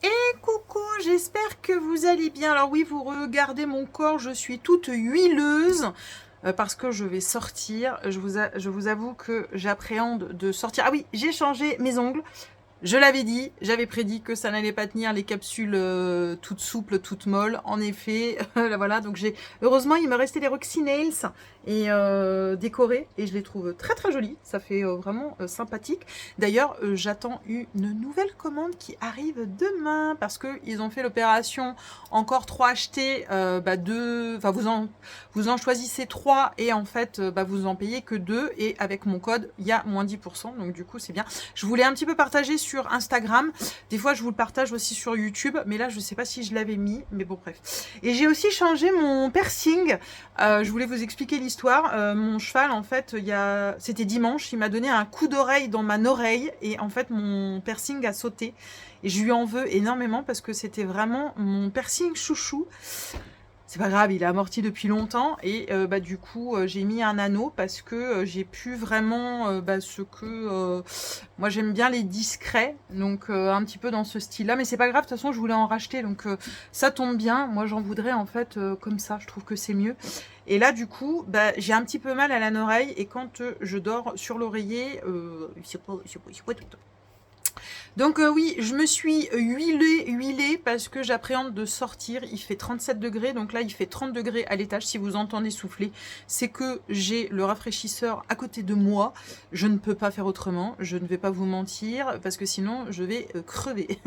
Et coucou, j'espère que vous allez bien. Alors oui, vous regardez mon corps, je suis toute huileuse parce que je vais sortir. Je vous avoue que j'appréhende de sortir. Ah oui, j'ai changé mes ongles. Je l'avais dit, j'avais prédit que ça n'allait pas tenir les capsules toutes souples, toutes molles. En effet, voilà. Donc heureusement, il me restait les Roxy Nails et décorés et je les trouve très très jolis. Ça fait vraiment sympathique. D'ailleurs, j'attends une nouvelle commande qui arrive demain parce que ils ont fait l'opération encore 3 achetés, deux. Enfin, vous en choisissez 3 et en fait, vous en payez que 2 et avec mon code, il y a moins 10%. Donc du coup, c'est bien. Je voulais un petit peu partager sur Instagram. Des fois, je vous le partage aussi sur YouTube. Mais là, je ne sais pas si je l'avais mis. Mais bon, bref. Et j'ai aussi changé mon piercing. Je voulais vous expliquer l'histoire. Mon cheval, en fait, c'était dimanche. Il m'a donné un coup d'oreille dans ma oreille. Et en fait, mon piercing a sauté. Et je lui en veux énormément parce que c'était vraiment mon piercing chouchou. C'est pas grave, il est amorti depuis longtemps et du coup j'ai mis un anneau parce que j'ai pu vraiment ce que moi j'aime bien les discrets, donc un petit peu dans ce style-là, mais c'est pas grave, de toute façon je voulais en racheter, donc ça tombe bien. Moi j'en voudrais en fait comme ça, je trouve que c'est mieux. Et là du coup j'ai un petit peu mal à l'oreille et quand je dors sur l'oreiller, c'est pas tout. Donc oui, je me suis huilée parce que j'appréhende de sortir. Il fait 37 degrés, donc là il fait 30 degrés à l'étage. Si vous entendez souffler, c'est que j'ai le rafraîchisseur à côté de moi. Je ne peux pas faire autrement, je ne vais pas vous mentir, parce que sinon je vais crever.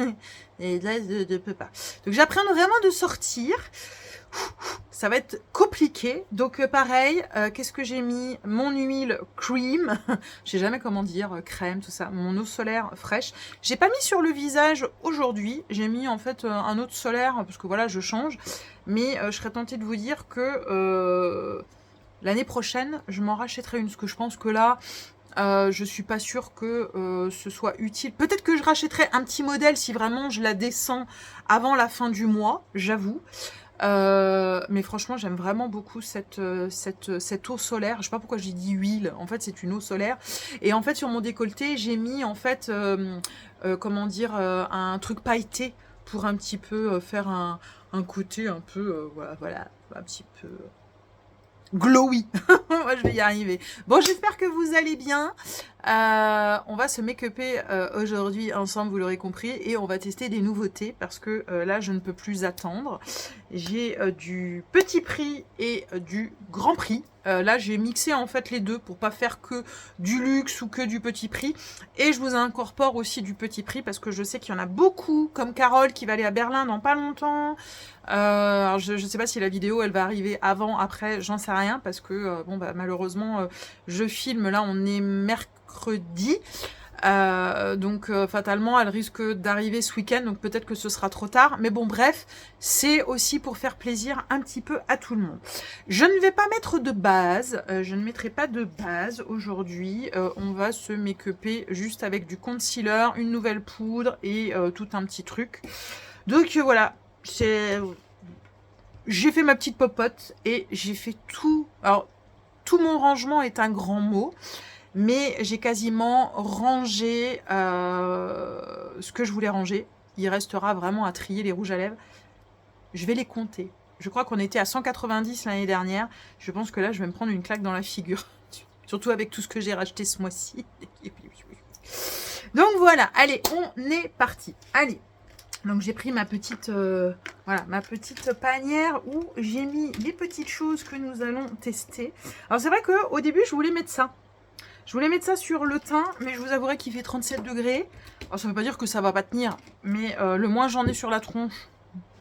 Et là, je ne peux pas. Donc j'appréhende vraiment de sortir. Ça va être compliqué. Donc pareil, qu'est-ce que j'ai mis? Mon huile cream. Je sais jamais comment dire, crème, tout ça. Mon eau solaire fraîche. J'ai pas mis sur le visage aujourd'hui. J'ai mis en fait un eau solaire parce que voilà, je change. Mais je serais tentée de vous dire que l'année prochaine, je m'en rachèterai une. Parce que je pense que là, je suis pas sûre que ce soit utile. Peut-être que je rachèterai un petit modèle si vraiment je la descends avant la fin du mois, j'avoue. Mais franchement, j'aime vraiment beaucoup cette eau solaire. Je sais pas pourquoi j'ai dit huile. En fait, c'est une eau solaire. Et en fait, sur mon décolleté, j'ai mis en fait, comment dire, un truc pailleté pour un petit peu faire un côté un peu, voilà, un petit peu glowy. Moi, je vais y arriver. Bon, j'espère que vous allez bien. On va se make-upper aujourd'hui ensemble, vous l'aurez compris, et on va tester des nouveautés parce que là, je ne peux plus attendre. J'ai du petit prix et du grand prix. Là, j'ai mixé en fait les deux pour pas faire que du luxe ou que du petit prix. Et je vous incorpore aussi du petit prix parce que je sais qu'il y en a beaucoup, comme Carole qui va aller à Berlin dans pas longtemps. Alors je sais pas si la vidéo elle va arriver avant, après, j'en sais rien parce que malheureusement je filme, là on est mercredi. Donc fatalement elle risque d'arriver ce week-end, donc peut-être que ce sera trop tard, mais bon bref, c'est aussi pour faire plaisir un petit peu à tout le monde. Je ne vais pas mettre de base, je ne mettrai pas de base aujourd'hui. On va se make-upper juste avec du concealer, une nouvelle poudre et tout un petit truc. Donc voilà, j'ai fait ma petite popote et j'ai fait tout. Alors tout mon rangement est un grand mot, mais j'ai quasiment rangé ce que je voulais ranger. Il restera vraiment à trier les rouges à lèvres. Je vais les compter. Je crois qu'on était à 190 l'année dernière. Je pense que là, je vais me prendre une claque dans la figure. Surtout avec tout ce que j'ai racheté ce mois-ci. Donc voilà, allez, on est parti. Allez. Donc j'ai pris ma petite panière où j'ai mis les petites choses que nous allons tester. Alors c'est vrai qu'au début, je voulais mettre ça. Je voulais mettre ça sur le teint, mais je vous avouerai qu'il fait 37 degrés. Alors ça veut pas dire que ça va pas tenir, mais le moins j'en ai sur la tronche,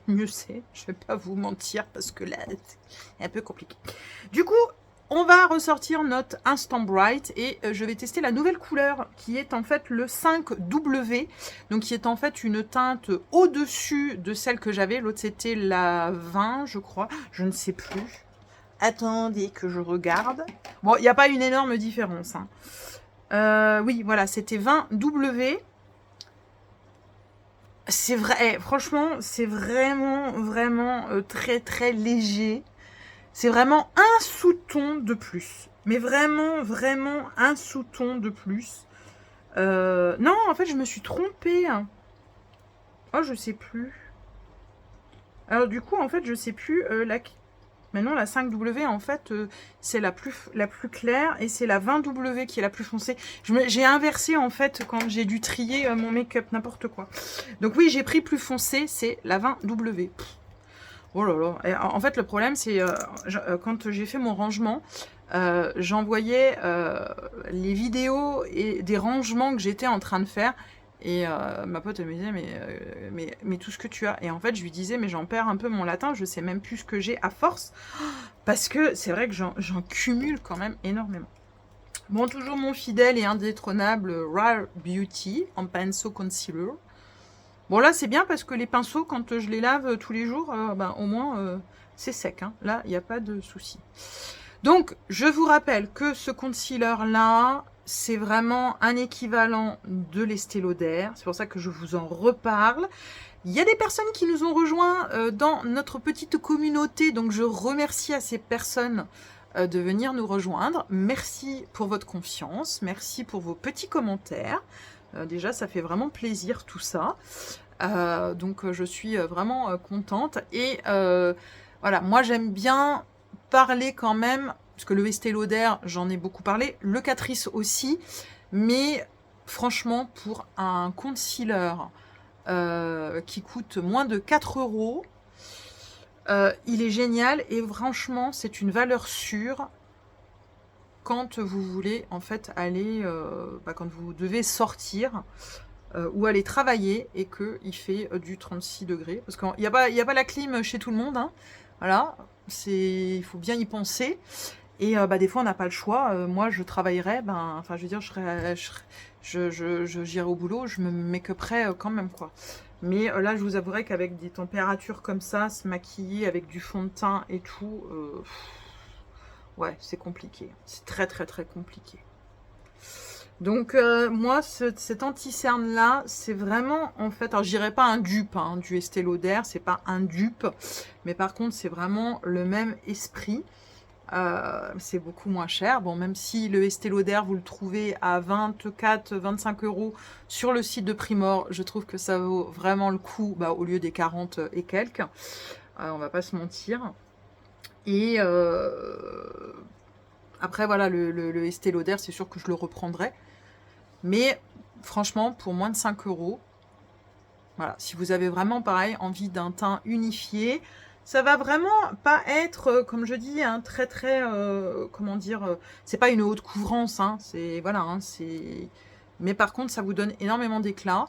mieux c'est. Je vais pas vous mentir parce que là, c'est un peu compliqué. Du coup, on va ressortir notre Instant Bright et je vais tester la nouvelle couleur qui est en fait le 5W. Donc qui est en fait une teinte au-dessus de celle que j'avais. L'autre c'était la 20 je crois, je ne sais plus. Attendez que je regarde. Bon, il n'y a pas une énorme différence. Hein. Oui, voilà, c'était 20W. C'est vrai, franchement, c'est vraiment, vraiment très, très léger. C'est vraiment un sous-ton de plus. Mais vraiment, vraiment un sous-ton de plus. Non, en fait, je me suis trompée. Hein. Oh, je sais plus. Alors du coup, en fait, je sais plus. Maintenant, la 5W, en fait, c'est la plus claire et c'est la 20W qui est la plus foncée. J'ai inversé, en fait, quand j'ai dû trier mon make-up, n'importe quoi. Donc oui, j'ai pris plus foncé, c'est la 20W. Oh là là. Et en fait, le problème, c'est quand j'ai fait mon rangement, j'envoyais les vidéos et des rangements que j'étais en train de faire. Et ma pote, elle me disait, mais tout ce que tu as. Et en fait, je lui disais, mais j'en perds un peu mon latin, je sais même plus ce que j'ai à force. Parce que c'est vrai que j'en cumule quand même énormément. Bon, toujours mon fidèle et indétrônable Rare Beauty en pinceau concealer. Bon, là, c'est bien parce que les pinceaux, quand je les lave tous les jours, au moins, c'est sec. Hein. Là, il n'y a pas de souci. Donc, je vous rappelle que ce concealer-là, c'est vraiment un équivalent de l'Estée Lauder. C'est pour ça que je vous en reparle. Il y a des personnes qui nous ont rejoints dans notre petite communauté. Donc, je remercie à ces personnes de venir nous rejoindre. Merci pour votre confiance. Merci pour vos petits commentaires. Déjà, ça fait vraiment plaisir tout ça. Donc, je suis vraiment contente. Et voilà, moi, j'aime bien parler quand même, parce que le Estée Lauder, j'en ai beaucoup parlé, le Catrice aussi, mais franchement, pour un concealer qui coûte moins de 4 €, il est génial et franchement, c'est une valeur sûre quand vous voulez en fait aller, quand vous devez sortir ou aller travailler et qu'il fait du 36 degrés. Parce qu'il n'y a pas la clim chez tout le monde, hein. Voilà, il faut bien y penser. Et des fois, on n'a pas le choix. Moi, je travaillerais, je veux dire, j'irai au boulot, je me make-uperais quand même, quoi. Mais là, je vous avouerai qu'avec des températures comme ça, se maquiller avec du fond de teint et tout, ouais, c'est compliqué. C'est très, très, très compliqué. Donc, moi, cet anti-cerne-là, c'est vraiment, en fait, alors je dirais pas un dupe du Estée Lauder, c'est pas un dupe, mais par contre, c'est vraiment le même esprit. C'est beaucoup moins cher. Bon, même si le Estée Lauder, vous le trouvez à 24-25 € sur le site de Primor, je trouve que ça vaut vraiment le coup, au lieu des 40 et quelques. On va pas se mentir. Et après, voilà, le Estée Lauder, c'est sûr que je le reprendrai. Mais franchement, pour moins de 5 €, voilà, si vous avez vraiment, pareil, envie d'un teint unifié, ça va vraiment pas être, comme je dis, un très très, comment dire, c'est pas une haute couvrance, hein, c'est, voilà, hein, c'est... Mais par contre, ça vous donne énormément d'éclat.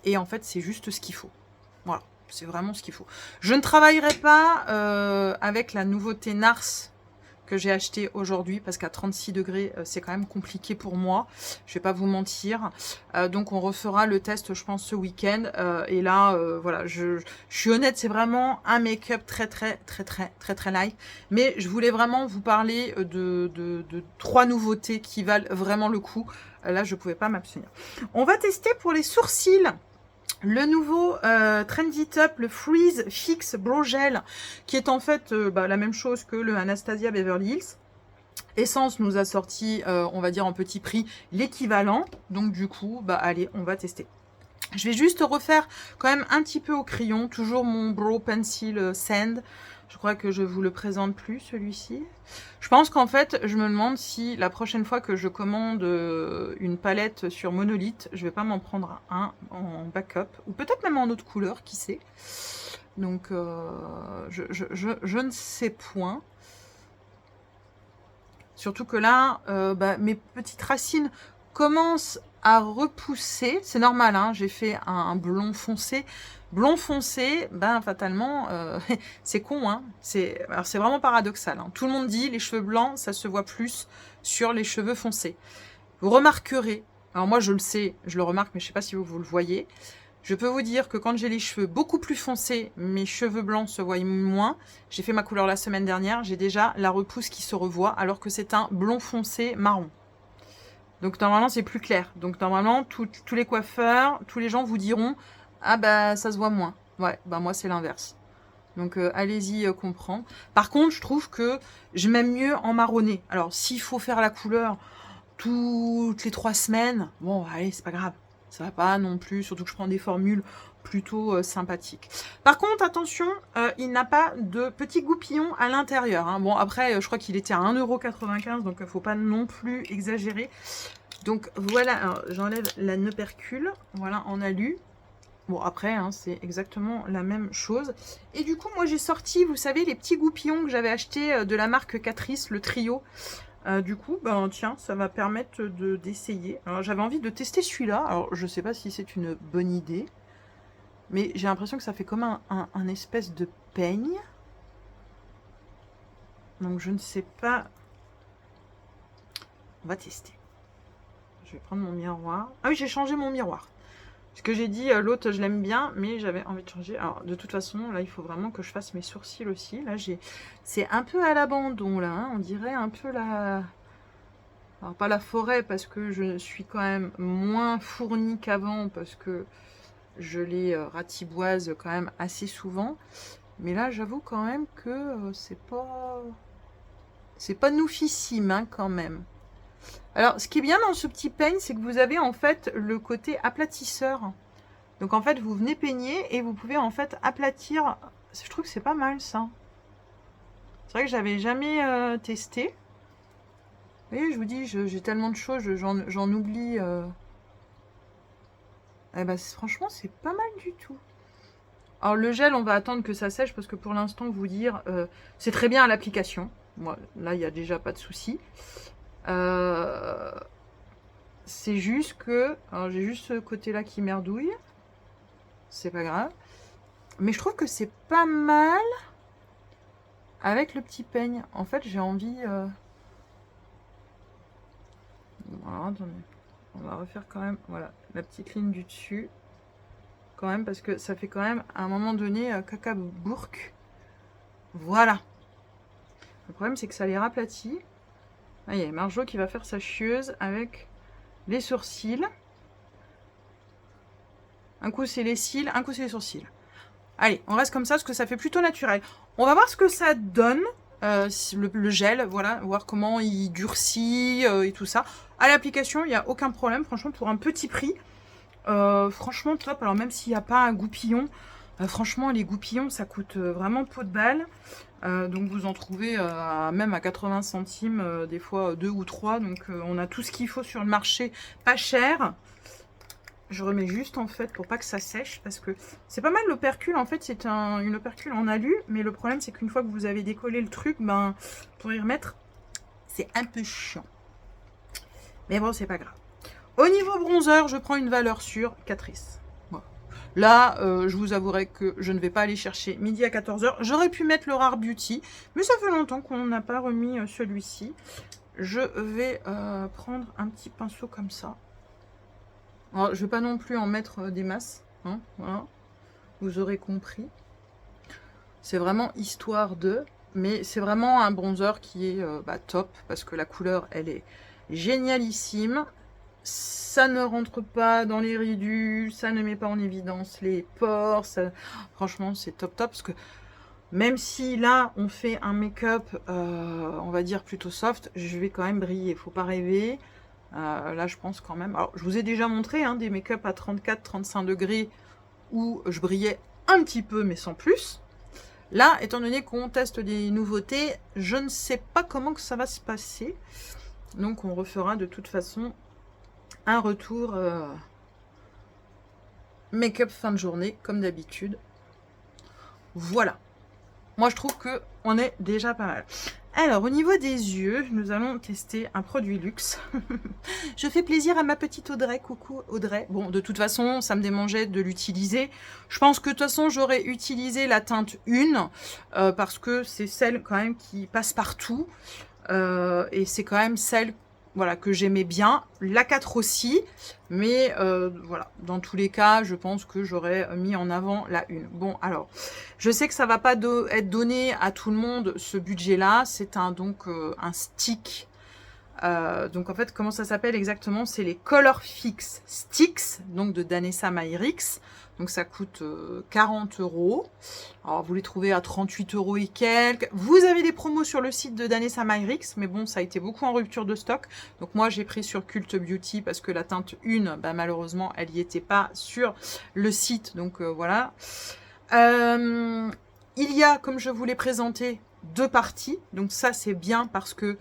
Et en fait, c'est juste ce qu'il faut. Voilà, c'est vraiment ce qu'il faut. Je ne travaillerai pas avec la nouveauté NARS que j'ai acheté aujourd'hui parce qu'à 36 degrés, c'est quand même compliqué pour moi. Je vais pas vous mentir. Donc, on refera le test, je pense, ce week-end. Et là, voilà, je suis honnête, c'est vraiment un make-up très, très, très, très, très, très light. Mais je voulais vraiment vous parler de 3 nouveautés qui valent vraiment le coup. Là, je pouvais pas m'abstenir. On va tester pour les sourcils. Le nouveau Trendy Top, le Freeze Fix Brow Gel, qui est en fait la même chose que le Anastasia Beverly Hills. Essence nous a sorti, on va dire en petit prix, l'équivalent. Donc du coup, allez, on va tester. Je vais juste refaire quand même un petit peu au crayon, toujours mon Brow Pencil Sand. Je crois que je vous le présente plus, celui-ci. Je pense qu'en fait, je me demande si la prochaine fois que je commande une palette sur Monolith, je vais pas m'en prendre un en backup. Ou peut-être même en autre couleur, qui sait. Donc, je ne sais point. Surtout que là, mes petites racines commencent à repousser. C'est normal, hein, j'ai fait un blond foncé. Blond foncé, fatalement, c'est con, hein. Alors c'est vraiment paradoxal. Hein. Tout le monde dit les cheveux blancs, ça se voit plus sur les cheveux foncés. Vous remarquerez, alors moi je le sais, je le remarque, mais je ne sais pas si vous le voyez. Je peux vous dire que quand j'ai les cheveux beaucoup plus foncés, mes cheveux blancs se voient moins. J'ai fait ma couleur la semaine dernière, j'ai déjà la repousse qui se revoit, alors que c'est un blond foncé marron. Donc normalement c'est plus clair. Donc normalement tous les coiffeurs, tous les gens vous diront « Ah ça se voit moins ». Ouais, moi c'est l'inverse. Donc allez-y comprendre. Par contre je trouve que je m'aime mieux en marronné. Alors s'il faut faire la couleur toutes les 3 semaines, bon allez c'est pas grave. Ça va pas non plus, surtout que je prends des formules plutôt sympathiques. Par contre, attention, il n'a pas de petits goupillons à l'intérieur. Hein. Bon, après, je crois qu'il était à 1,95 €, donc il ne faut pas non plus exagérer. Donc voilà, j'enlève la nopercule, voilà, en alu. Bon, après, hein, c'est exactement la même chose. Et du coup, moi, j'ai sorti, vous savez, les petits goupillons que j'avais achetés de la marque Catrice, le trio. Du coup, ben tiens, ça va permettre d'essayer. Alors, j'avais envie de tester celui-là. Alors, je sais pas si c'est une bonne idée. Mais j'ai l'impression que ça fait comme un espèce de peigne. Donc, je ne sais pas. On va tester. Je vais prendre mon miroir. Ah oui, j'ai changé mon miroir. Ce que j'ai dit, l'autre, je l'aime bien, mais j'avais envie de changer. Alors, de toute façon, là, il faut vraiment que je fasse mes sourcils aussi. Là, c'est un peu à l'abandon, là. Hein. On dirait un peu la... Alors, pas la forêt, parce que je suis quand même moins fournie qu'avant, parce que je les ratiboise quand même assez souvent. Mais là, j'avoue quand même que c'est pas... C'est pas noufissime, hein, quand même. Alors, ce qui est bien dans ce petit peigne, c'est que vous avez en fait le côté aplatisseur. Donc en fait, vous venez peigner et vous pouvez en fait aplatir. Je trouve que c'est pas mal ça. C'est vrai que j'avais jamais testé. Vous voyez, je vous dis, j'ai tellement de choses, j'en oublie. Eh ben, franchement, c'est pas mal du tout. Alors le gel, on va attendre que ça sèche parce que pour l'instant, vous dire, c'est très bien à l'application. Moi, là, il n'y a déjà pas de souci. C'est juste que... Alors j'ai juste ce côté-là qui merdouille. C'est pas grave. Mais je trouve que c'est pas mal avec le petit peigne. En fait, j'ai envie... Alors, attendez. On va refaire quand même, voilà, la petite ligne du dessus. Quand même, parce que ça fait quand même, à un moment donné, caca bourque. Voilà. Le problème, c'est que ça les raplatit. Ah, il y a Marjo qui va faire sa chieuse avec les sourcils. Un coup, c'est les cils, un coup, c'est les sourcils. Allez, on reste comme ça, parce que ça fait plutôt naturel. On va voir ce que ça donne, le gel, voilà, voir comment il durcit et tout ça. À l'application, il n'y a aucun problème, franchement, pour un petit prix. Franchement, top. Alors, même s'il n'y a pas un goupillon, franchement, les goupillons, ça coûte vraiment peau de balle. Donc, vous en trouvez même à 80 centimes, des fois 2 ou 3. Donc, on a tout ce qu'il faut sur le marché, pas cher. Je remets juste en fait pour pas que ça sèche parce que c'est pas mal l'opercule. En fait, c'est une opercule en alu, mais le problème c'est qu'une fois que vous avez décollé le truc, ben pour y remettre, c'est un peu chiant. Mais bon, c'est pas grave. Au niveau bronzer, je prends une valeur sûre, Catrice. Voilà. Là, je vous avouerai que je ne vais pas aller chercher midi à 14 h. J'aurais pu mettre le Rare Beauty, mais ça fait longtemps qu'on n'a pas remis celui-ci. Je vais prendre un petit pinceau comme ça. Alors, je vais pas non plus en mettre des masses, hein, voilà. Vous aurez compris. C'est vraiment histoire de, mais c'est vraiment un bronzer qui est top, parce que la couleur, elle est génialissime. Ça ne rentre pas dans les ridules, ça ne met pas en évidence les pores. Ça... Franchement, c'est top top, parce que même si là, on fait un make-up, on va dire plutôt soft, je vais quand même briller, faut pas rêver. Là, je pense quand même... Alors, je vous ai déjà montré des make-up à 34-35 degrés où je brillais un petit peu, mais sans plus. Là, étant donné qu'on teste des nouveautés, je ne sais pas comment que ça va se passer. Donc, on refera de toute façon un retour make-up fin de journée, comme d'habitude. Voilà. Moi, je trouve que on est déjà pas mal. Alors, au niveau des yeux, nous allons tester un produit luxe. Je fais plaisir à ma petite Audrey. Coucou Audrey. Bon, de toute façon, ça me démangeait de l'utiliser. Je pense que de toute façon, j'aurais utilisé la teinte 1 parce que c'est celle quand même qui passe partout. Et c'est quand même celle voilà, que j'aimais bien. La 4 aussi. Mais voilà, dans tous les cas, je pense que j'aurais mis en avant la 1. Bon, alors, je sais que ça va pas être donné à tout le monde ce budget-là. C'est donc un stick Donc en fait, comment ça s'appelle exactement? C'est les Color Fix Sticks, donc de Danessa Myricks. Donc ça coûte 40 €. Alors vous les trouvez à 38 € et quelques. Vous avez des promos sur le site de Danessa Myricks, mais bon, ça a été beaucoup en rupture de stock. Donc moi j'ai pris sur Cult Beauty parce que la teinte 1, bah, malheureusement, elle n'y était pas sur le site. Donc voilà. Il y a, comme je vous l'ai présenté, 2 parties. Donc ça c'est bien parce que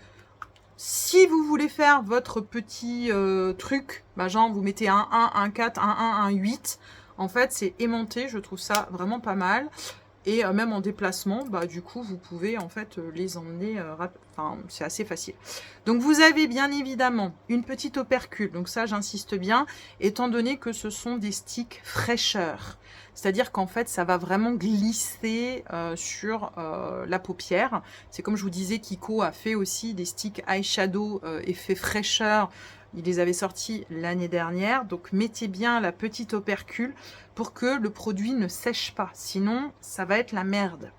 si vous voulez faire votre petit truc, bah genre vous mettez un 1, un 4, un 1, un 8. En fait, c'est aimanté, je trouve ça vraiment pas mal. Et même en déplacement, bah du coup, vous pouvez en fait les emmener, enfin, c'est assez facile. Donc vous avez bien évidemment une petite opercule, donc ça j'insiste bien, étant donné que ce sont des sticks fraîcheur. C'est-à-dire qu'en fait, ça va vraiment glisser sur la paupière. C'est comme je vous disais, Kiko a fait aussi des sticks eyeshadow effet fraîcheur. Il les avait sortis l'année dernière. Donc, mettez bien la petite opercule pour que le produit ne sèche pas. Sinon, ça va être la merde.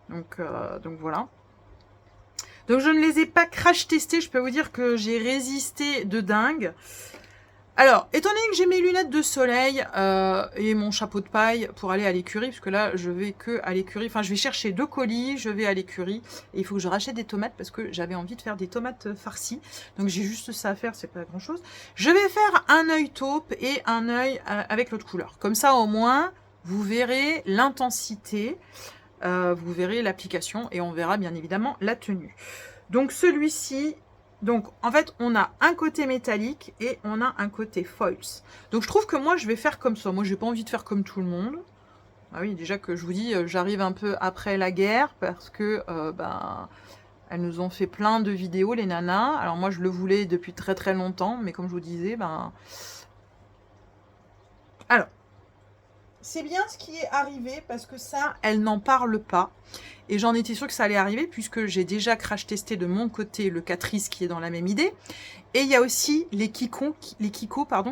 Donc voilà. Donc, je ne les ai pas crash testés. Je peux vous dire que j'ai résisté de dingue. Alors, étant donné que j'ai mes lunettes de soleil et mon chapeau de paille pour aller à l'écurie, parce que là, je vais que à l'écurie. Enfin, je vais chercher 2 colis, je vais à l'écurie. Et il faut que je rachète des tomates parce que j'avais envie de faire des tomates farcies. Donc, j'ai juste ça à faire, c'est pas grand-chose. Je vais faire un œil taupe et un œil avec l'autre couleur. Comme ça, au moins, vous verrez l'intensité, vous verrez l'application et on verra bien évidemment la tenue. Donc, celui-ci... Donc, en fait, on a un côté métallique et on a un côté foils. Donc, je trouve que moi, je vais faire comme ça. Moi, j'ai pas envie de faire comme tout le monde. Ah oui, déjà que je vous dis, j'arrive un peu après la guerre parce que, ben, elles nous ont fait plein de vidéos, les nanas. Alors, moi, je le voulais depuis très très longtemps, mais comme je vous disais, ben... Alors, c'est bien ce qui est arrivé parce que ça, elle n'en parle pas. Et j'en étais sûre que ça allait arriver puisque j'ai déjà crash testé de mon côté le Catrice qui est dans la même idée. Et il y a aussi les Kiko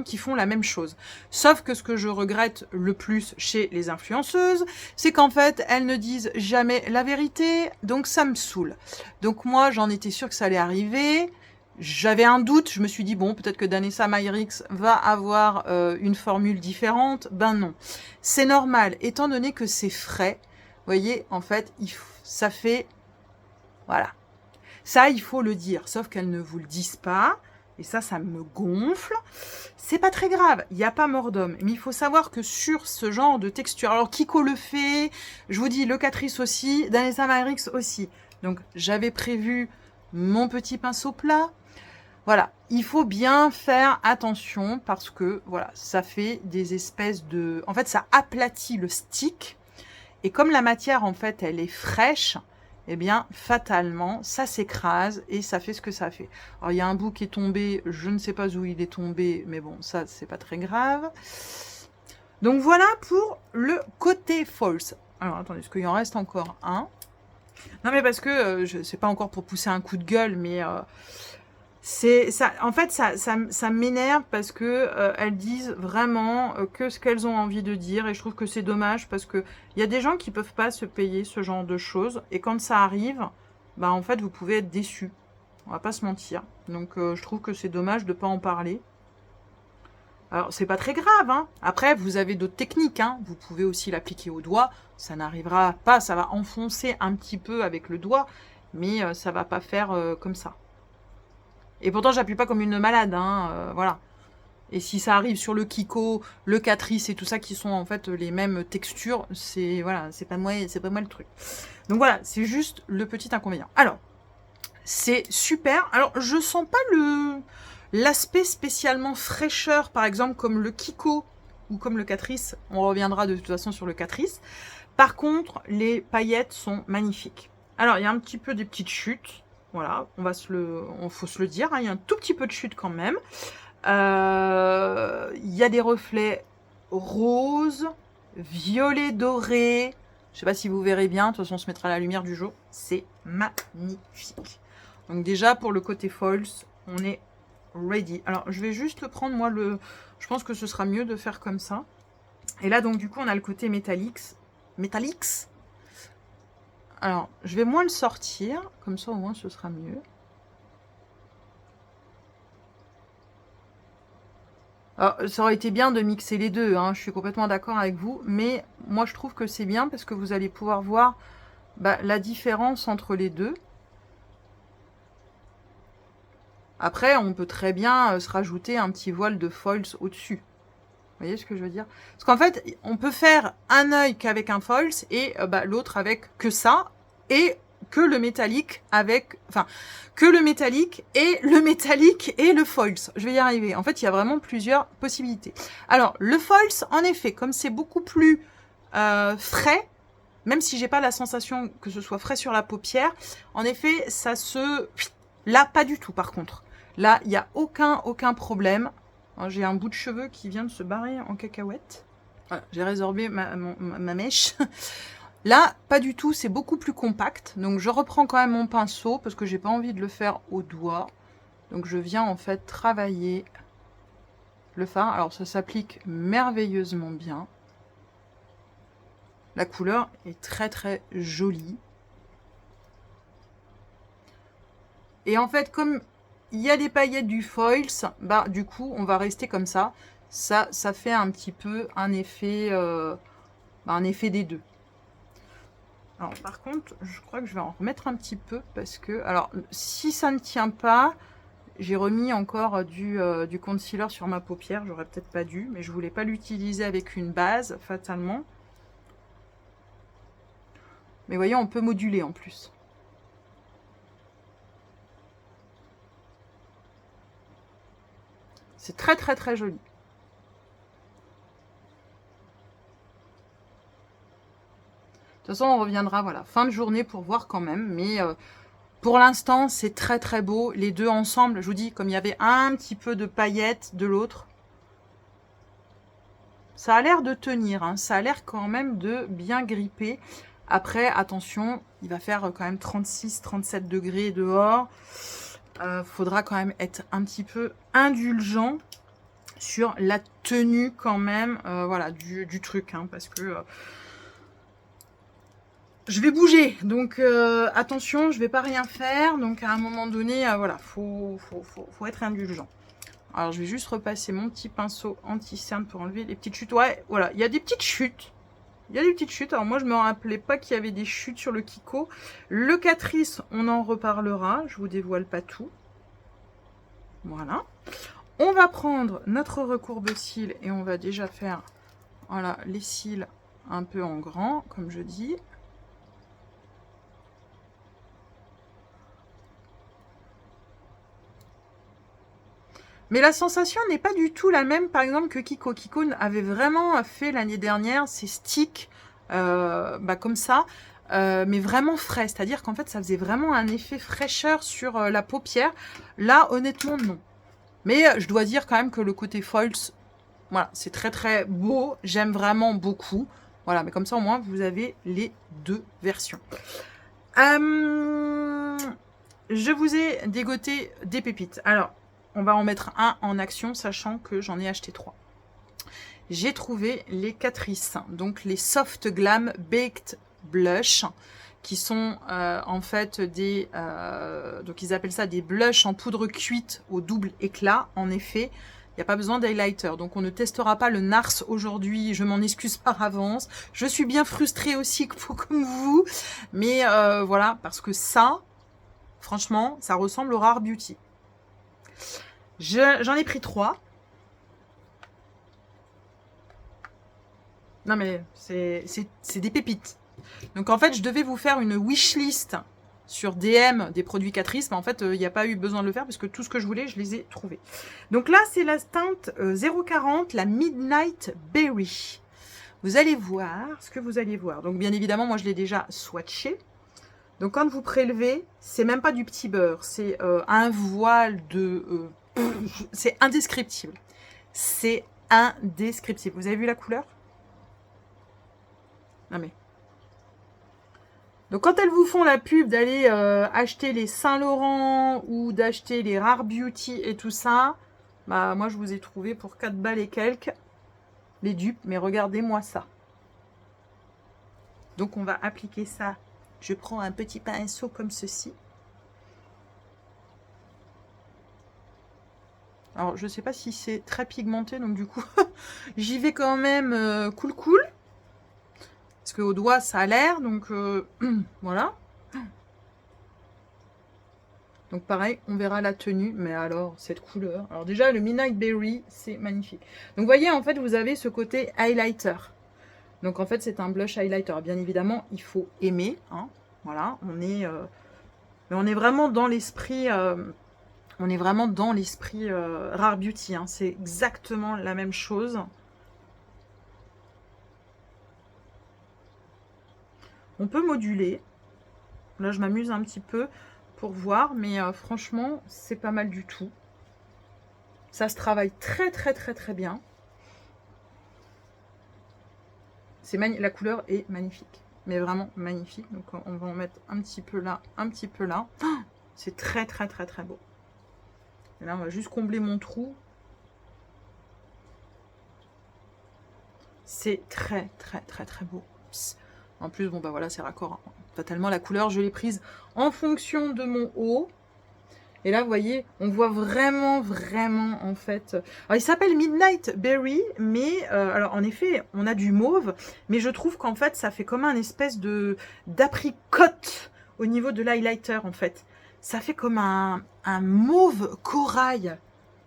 qui font la même chose. Sauf que ce que je regrette le plus chez les influenceuses, c'est qu'en fait, elles ne disent jamais la vérité. Donc ça me saoule. Donc moi, j'en étais sûre que ça allait arriver. J'avais un doute, je me suis dit, bon, peut-être que Danessa Myricks va avoir une formule différente. Ben non. C'est normal, étant donné que c'est frais. Vous voyez, en fait, ça fait... Voilà. Ça, il faut le dire. Sauf qu'elles ne vous le disent pas. Et ça me gonfle. C'est pas très grave. Il n'y a pas mort d'homme. Mais il faut savoir que sur ce genre de texture... Alors, Kiko le fait. Je vous dis, le Catrice aussi. Danessa Myricks aussi. Donc, j'avais prévu mon petit pinceau plat. Voilà. Il faut bien faire attention parce que, voilà, ça fait des espèces de... En fait, ça aplatit le stick. Et comme la matière, en fait, elle est fraîche, eh bien, fatalement, ça s'écrase et ça fait ce que ça fait. Alors, il y a un bout qui est tombé, je ne sais pas où il est tombé, mais bon, ça, c'est pas très grave. Donc, voilà pour le côté false. Alors, attendez, est-ce qu'il en reste encore un? Non, mais parce que, c'est pas encore pour pousser un coup de gueule, mais... en fait, ça m'énerve parce que elles disent vraiment que ce qu'elles ont envie de dire et je trouve que c'est dommage parce que il y a des gens qui peuvent pas se payer ce genre de choses et quand ça arrive, bah en fait vous pouvez être déçus. On va pas se mentir. Donc je trouve que c'est dommage de pas en parler. Alors c'est pas très grave, hein. Après vous avez d'autres techniques, hein. Vous pouvez aussi l'appliquer au doigt. Ça n'arrivera pas, ça va enfoncer un petit peu avec le doigt, mais ça va pas faire comme ça. Et pourtant, j'appuie pas comme une malade, hein, voilà. Et si ça arrive sur le Kiko, le Catrice et tout ça, qui sont en fait les mêmes textures, c'est voilà, c'est pas moi le truc. Donc voilà, c'est juste le petit inconvénient. Alors, c'est super. Alors, je sens pas l'aspect spécialement fraîcheur, par exemple, comme le Kiko ou comme le Catrice. On reviendra de toute façon sur le Catrice. Par contre, les paillettes sont magnifiques. Alors, il y a un petit peu des petites chutes. Voilà, faut se le dire, hein, il y a un tout petit peu de chute quand même. Il y a des reflets roses, violets dorés. Je sais pas si vous verrez bien, de toute façon on se mettra à la lumière du jour. C'est magnifique. Donc déjà pour le côté false, on est ready. Alors je vais juste le prendre, moi je pense que ce sera mieux de faire comme ça. Et là donc du coup on a le côté Metallics. Alors, je vais moins le sortir, comme ça au moins ce sera mieux. Alors, ça aurait été bien de mixer les deux, hein, je suis complètement d'accord avec vous, mais moi je trouve que c'est bien parce que vous allez pouvoir voir la différence entre les deux. Après, on peut très bien se rajouter un petit voile de foils au-dessus. Vous voyez ce que je veux dire? Parce qu'en fait, on peut faire un œil qu'avec un foils et l'autre avec que ça, et que le métallique avec... Enfin, que le métallique et le foils. Je vais y arriver. En fait, il y a vraiment plusieurs possibilités. Alors, le foils, en effet, comme c'est beaucoup plus frais, même si j'ai pas la sensation que ce soit frais sur la paupière, en effet, ça se... Là, pas du tout, par contre. Là, il n'y a aucun problème. J'ai un bout de cheveux qui vient de se barrer en cacahuète. Voilà, j'ai résorbé ma mèche. Là, pas du tout, c'est beaucoup plus compact. Donc, je reprends quand même mon pinceau parce que j'ai pas envie de le faire au doigt. Donc, je viens en fait travailler le fard. Alors, ça s'applique merveilleusement bien. La couleur est très jolie. Et en fait, comme il y a les paillettes du foils, du coup, on va rester comme ça. Ça fait un petit peu un effet des deux. Alors, par contre, je crois que je vais en remettre un petit peu parce que... Alors, si ça ne tient pas, j'ai remis encore du concealer sur ma paupière. J'aurais peut-être pas dû, mais je voulais pas l'utiliser avec une base, fatalement. Mais voyez, on peut moduler en plus. C'est très joli. De toute façon, on reviendra, voilà, fin de journée pour voir quand même. Mais pour l'instant, c'est très beau. Les deux ensemble, je vous dis, comme il y avait un petit peu de paillettes de l'autre, ça a l'air de tenir. Hein, ça a l'air quand même de bien gripper. Après, attention, il va faire quand même 36-37 degrés dehors. Faudra quand même être un petit peu indulgent sur la tenue quand même voilà, du truc. Hein, parce que... je vais bouger, donc attention, je vais pas rien faire. Donc à un moment donné, voilà, faut être indulgent. Alors je vais juste repasser mon petit pinceau anti-cerne pour enlever les petites chutes. Ouais, voilà, il y a des petites chutes. Il y a des petites chutes. Alors moi, je me rappelais pas qu'il y avait des chutes sur le Kiko. Le Catrice, on en reparlera. Je vous dévoile pas tout. Voilà. On va prendre notre recourbe-cils et on va déjà faire, voilà, les cils un peu en grand, comme je dis. Mais la sensation n'est pas du tout la même, par exemple, que Kiko. Kiko avait vraiment fait l'année dernière ses sticks comme ça, mais vraiment frais. C'est-à-dire qu'en fait, ça faisait vraiment un effet fraîcheur sur la paupière. Là, honnêtement, non. Mais je dois dire quand même que le côté foils, voilà, c'est très beau. J'aime vraiment beaucoup. Voilà, mais comme ça, au moins, vous avez les deux versions. Je vous ai dégoté des pépites. Alors, on va en mettre un en action, sachant que j'en ai acheté 3. J'ai trouvé les Catrice, donc les Soft Glam Baked Blush, qui sont en fait des... donc ils appellent ça des blushs en poudre cuite au double éclat. En effet, il n'y a pas besoin d'highlighter. Donc on ne testera pas le NARS aujourd'hui, je m'en excuse par avance. Je suis bien frustrée aussi comme vous. Mais voilà, parce que ça, franchement, ça ressemble au Rare Beauty. J'en ai pris 3. Non mais c'est des pépites. Donc en fait, je devais vous faire une wishlist sur DM des produits Catrice, mais en fait, il n'y a pas eu besoin de le faire parce que tout ce que je voulais, je les ai trouvés. Donc là, c'est la teinte 040, la Midnight Berry. Vous allez voir ce que vous allez voir. Donc bien évidemment, moi je l'ai déjà swatché. Donc quand vous prélevez, c'est même pas du petit beurre, c'est un voile de... c'est indescriptible. C'est indescriptible. Vous avez vu la couleur? Non mais... Donc quand elles vous font la pub d'aller acheter les Saint-Laurent ou d'acheter les Rare Beauty et tout ça, bah moi je vous ai trouvé pour 4 balles et quelques les dupes, mais regardez-moi ça. Donc on va appliquer ça. Je prends un petit pinceau comme ceci. Alors, je sais pas si c'est très pigmenté, donc du coup, j'y vais quand même cool cool. Parce qu'au doigt, ça a l'air, donc voilà. Donc pareil, on verra la tenue, mais alors, cette couleur. Alors déjà, le Midnight Berry, c'est magnifique. Donc vous voyez, en fait, vous avez ce côté highlighter. Donc en fait, c'est un blush highlighter. Bien évidemment, il faut aimer. Hein. Voilà, mais on est vraiment dans l'esprit... on est vraiment dans l'esprit Rare Beauty. Hein. C'est exactement la même chose. On peut moduler. Là, je m'amuse un petit peu pour voir, mais franchement, c'est pas mal du tout. Ça se travaille très, très, très, très bien. La couleur est magnifique, mais vraiment magnifique. Donc, on va en mettre un petit peu là, un petit peu là. Oh, c'est très, très, très, très beau. Et là, on va juste combler mon trou. C'est très, très, très, très beau. Psst. En plus, bon, bah voilà, c'est raccord. Hein. Totalement, la couleur, je l'ai prise en fonction de mon haut. Et là, vous voyez, on voit vraiment, vraiment, en fait... Alors, il s'appelle Midnight Berry, mais... alors, en effet, on a du mauve, mais je trouve qu'en fait, ça fait comme un espèce de d'apricote au niveau de l'highlighter, en fait. Ça fait comme un mauve corail.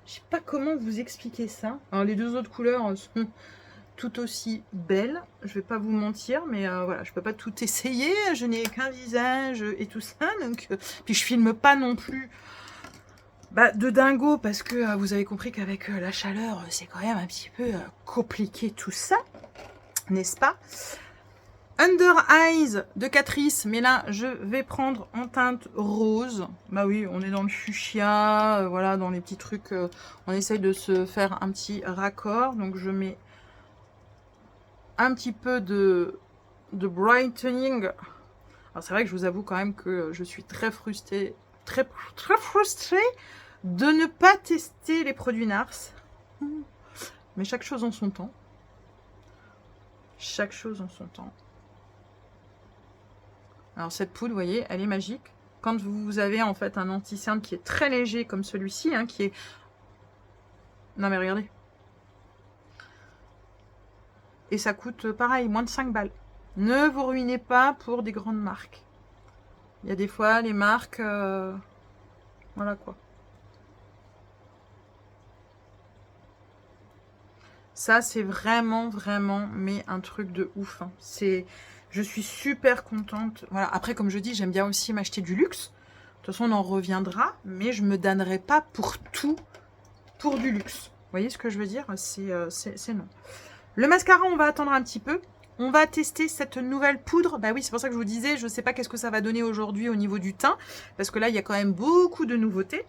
Je sais pas comment vous expliquer ça. Alors, les deux autres couleurs sont tout aussi belles. Je vais pas vous mentir, mais voilà, je peux pas tout essayer. Je n'ai qu'un visage et tout ça, donc... puis, je filme pas non plus... Bah, de dingo, parce que vous avez compris qu'avec la chaleur, c'est quand même un petit peu compliqué tout ça, n'est-ce pas? Under Eyes de Catrice, mais là, je vais prendre en teinte rose. Bah oui, on est dans le fuchsia, voilà, dans les petits trucs, on essaye de se faire un petit raccord. Donc, je mets un petit peu de brightening. Alors, c'est vrai que je vous avoue quand même que je suis très frustrée, très frustrée de ne pas tester les produits NARS. Mais chaque chose en son temps. Chaque chose en son temps. Alors cette poudre, vous voyez, elle est magique. Quand vous avez en fait un anti-cerne qui est très léger comme celui-ci, hein, qui est... Non mais regardez. Et ça coûte pareil, moins de 5 balles. Ne vous ruinez pas pour des grandes marques. Il y a des fois les marques... Voilà quoi. Ça, c'est vraiment, vraiment, mais un truc de ouf. Hein. Je suis super contente. Voilà. Après, comme je dis, j'aime bien aussi m'acheter du luxe. De toute façon, on en reviendra, mais je me donnerai pas pour tout pour du luxe. Vous voyez ce que je veux dire? C'est non. Le mascara, on va attendre un petit peu. On va tester cette nouvelle poudre. Bah oui, c'est pour ça que je vous disais, je ne sais pas qu'est-ce que ça va donner aujourd'hui au niveau du teint, parce que là, il y a quand même beaucoup de nouveautés.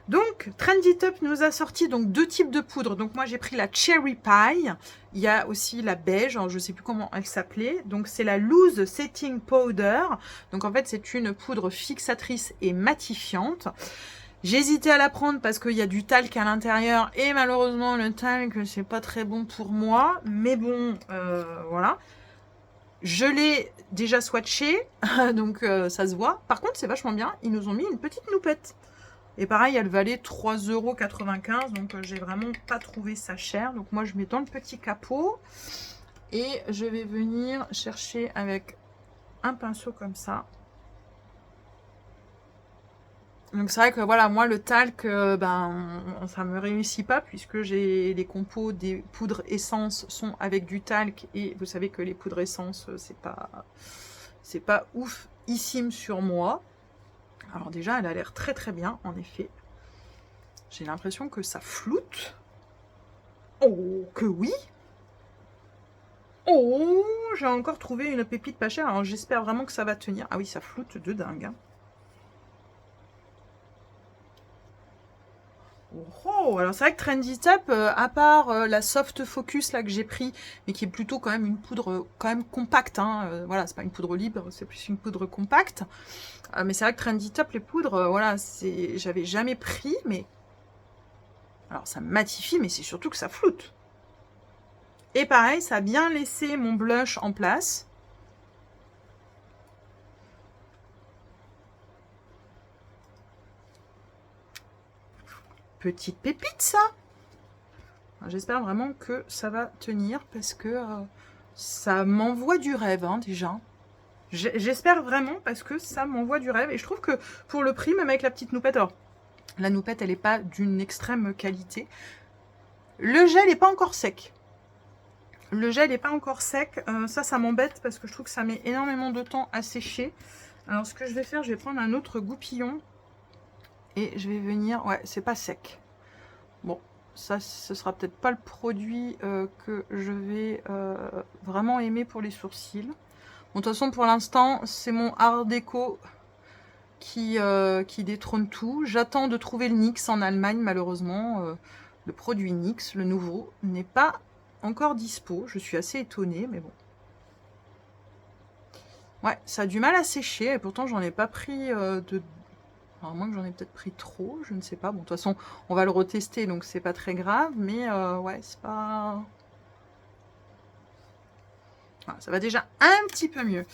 Donc, Trendy Top nous a sorti donc 2 types de poudre. Donc, moi, j'ai pris la Cherry Pie. Il y a aussi la beige, alors, je ne sais plus comment elle s'appelait. Donc, c'est la Loose Setting Powder. Donc, en fait, c'est une poudre fixatrice et matifiante. J'ai hésité à la prendre parce qu'il y a du talc à l'intérieur. Et malheureusement, le talc, c'est pas très bon pour moi. Mais bon, voilà. Je l'ai déjà swatché, donc ça se voit. Par contre, c'est vachement bien. Ils nous ont mis une petite noupette. Et pareil, elle valait 3,95 €. Donc, j'ai vraiment pas trouvé ça cher. Donc, moi, je mets dans le petit capot. Et je vais venir chercher avec un pinceau comme ça. Donc, c'est vrai que, voilà, moi, le talc, ça me réussit pas. Puisque j'ai les compos des poudres essence sont avec du talc. Et vous savez que les poudres essence, c'est pas oufissime sur moi. Alors déjà, elle a l'air très très bien, en effet. J'ai l'impression que ça floute. Oh, que oui! Oh, j'ai encore trouvé une pépite pas chère. Alors j'espère vraiment que ça va tenir. Ah oui, ça floute de dingue. Hein. Oh, alors c'est vrai que Trendy Top, à part la Soft Focus là que j'ai pris, mais qui est plutôt quand même une poudre quand même compacte. Hein, voilà, c'est pas une poudre libre, c'est plus une poudre compacte. Mais c'est vrai que Trendy Top, les poudres, voilà, j'avais jamais pris, mais alors ça matifie, mais c'est surtout que ça floute. Et pareil, ça a bien laissé mon blush en place. « 」 « « 」 « 」 « 」 « 」 « 」 « 」 « 」 « 」 « 」 « 」 « 」 « 」 « 」 « 」 « 」 « 」 « 」 « 」 « 」 « 」 « 」 « 」 « 」 « 」 « 」 « 」 « 」 « 」 « petite pépite, ça. J'espère vraiment que ça va tenir parce que ça m'envoie du rêve, hein, déjà. J'espère vraiment parce que ça m'envoie du rêve. Et je trouve que pour le prix, même avec la petite noupette, alors la noupette, elle n'est pas d'une extrême qualité. Le gel n'est pas encore sec. Le gel n'est pas encore sec. Ça m'embête parce que je trouve que ça met énormément de temps à sécher. Alors, ce que je vais faire, je vais prendre un autre goupillon. Et je vais venir... Ouais, c'est pas sec. Bon, ça, ce sera peut-être pas le produit que je vais vraiment aimer pour les sourcils. Bon, de toute façon, pour l'instant, c'est mon Art Déco qui détrône tout. J'attends de trouver le NYX en Allemagne, malheureusement. Le produit NYX, le nouveau, n'est pas encore dispo. Je suis assez étonnée, mais bon. Ouais, ça a du mal à sécher, et pourtant, j'en ai pas pris de... Alors, moins que j'en ai peut-être pris trop, je ne sais pas. Bon, de toute façon, on va le retester, donc c'est pas très grave, mais ouais, c'est pas... Voilà, ça va déjà un petit peu mieux.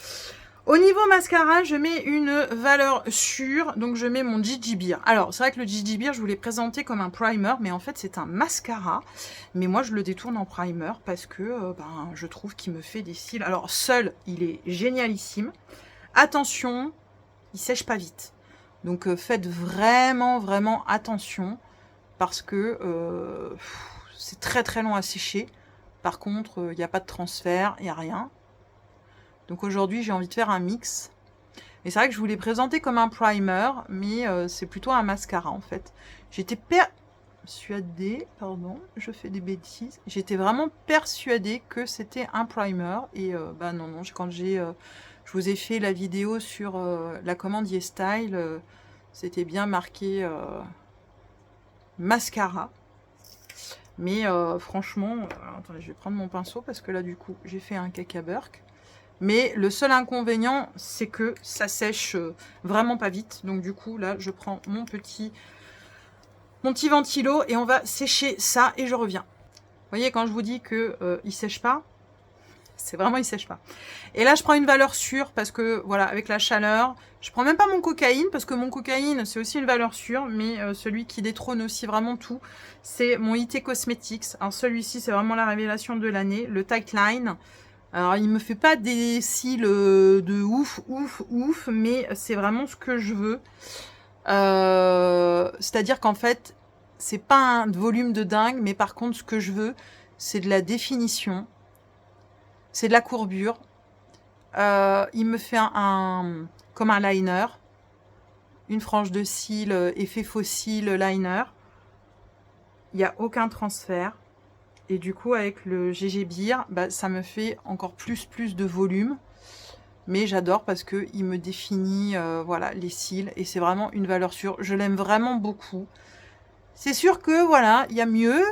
Au niveau mascara, je mets une valeur sûre, donc je mets mon Gigi Beer. Alors, c'est vrai que le Gigi Beer, je vous l'ai présenté comme un primer, mais en fait, c'est un mascara. Mais moi, je le détourne en primer parce que je trouve qu'il me fait des cils. Alors, seul, il est génialissime. Attention, il sèche pas vite. Donc, faites vraiment, vraiment attention parce que c'est très, très long à sécher. Par contre, il n'y a pas de transfert, il n'y a rien. Donc aujourd'hui, j'ai envie de faire un mix. Et c'est vrai que je voulais présenter comme un primer, mais c'est plutôt un mascara en fait. J'étais persuadée, pardon, je fais des bêtises. J'étais vraiment persuadée que c'était un primer. Et non, quand je vous ai fait la vidéo sur la commande YesStyle, c'était bien marqué mascara. Mais franchement, attendez, je vais prendre mon pinceau parce que là du coup, j'ai fait un caca burk. Mais le seul inconvénient, c'est que ça sèche vraiment pas vite. Donc du coup, là, je prends mon petit ventilo et on va sécher ça et je reviens. Vous voyez, quand je vous dis que il sèche pas, c'est vraiment il sèche pas. Et là, je prends une valeur sûre parce que, voilà, avec la chaleur, je prends même pas mon cocaïne parce que mon cocaïne, c'est aussi une valeur sûre. Mais celui qui détrône aussi vraiment tout, c'est mon IT Cosmetics. Alors celui-ci, c'est vraiment la révélation de l'année, le Tightline. Alors, il me fait pas des cils de ouf, mais c'est vraiment ce que je veux. C'est-à-dire qu'en fait, c'est pas un volume de dingue, mais par contre, ce que je veux, c'est de la définition, c'est de la courbure. Il me fait comme un liner, une frange de cils, effet fossile liner. Il n'y a aucun transfert. Et du coup, avec le GG Beer, ça me fait encore plus de volume. Mais j'adore parce qu'il me définit voilà, les cils. Et c'est vraiment une valeur sûre. Je l'aime vraiment beaucoup. C'est sûr que, voilà, il y a mieux.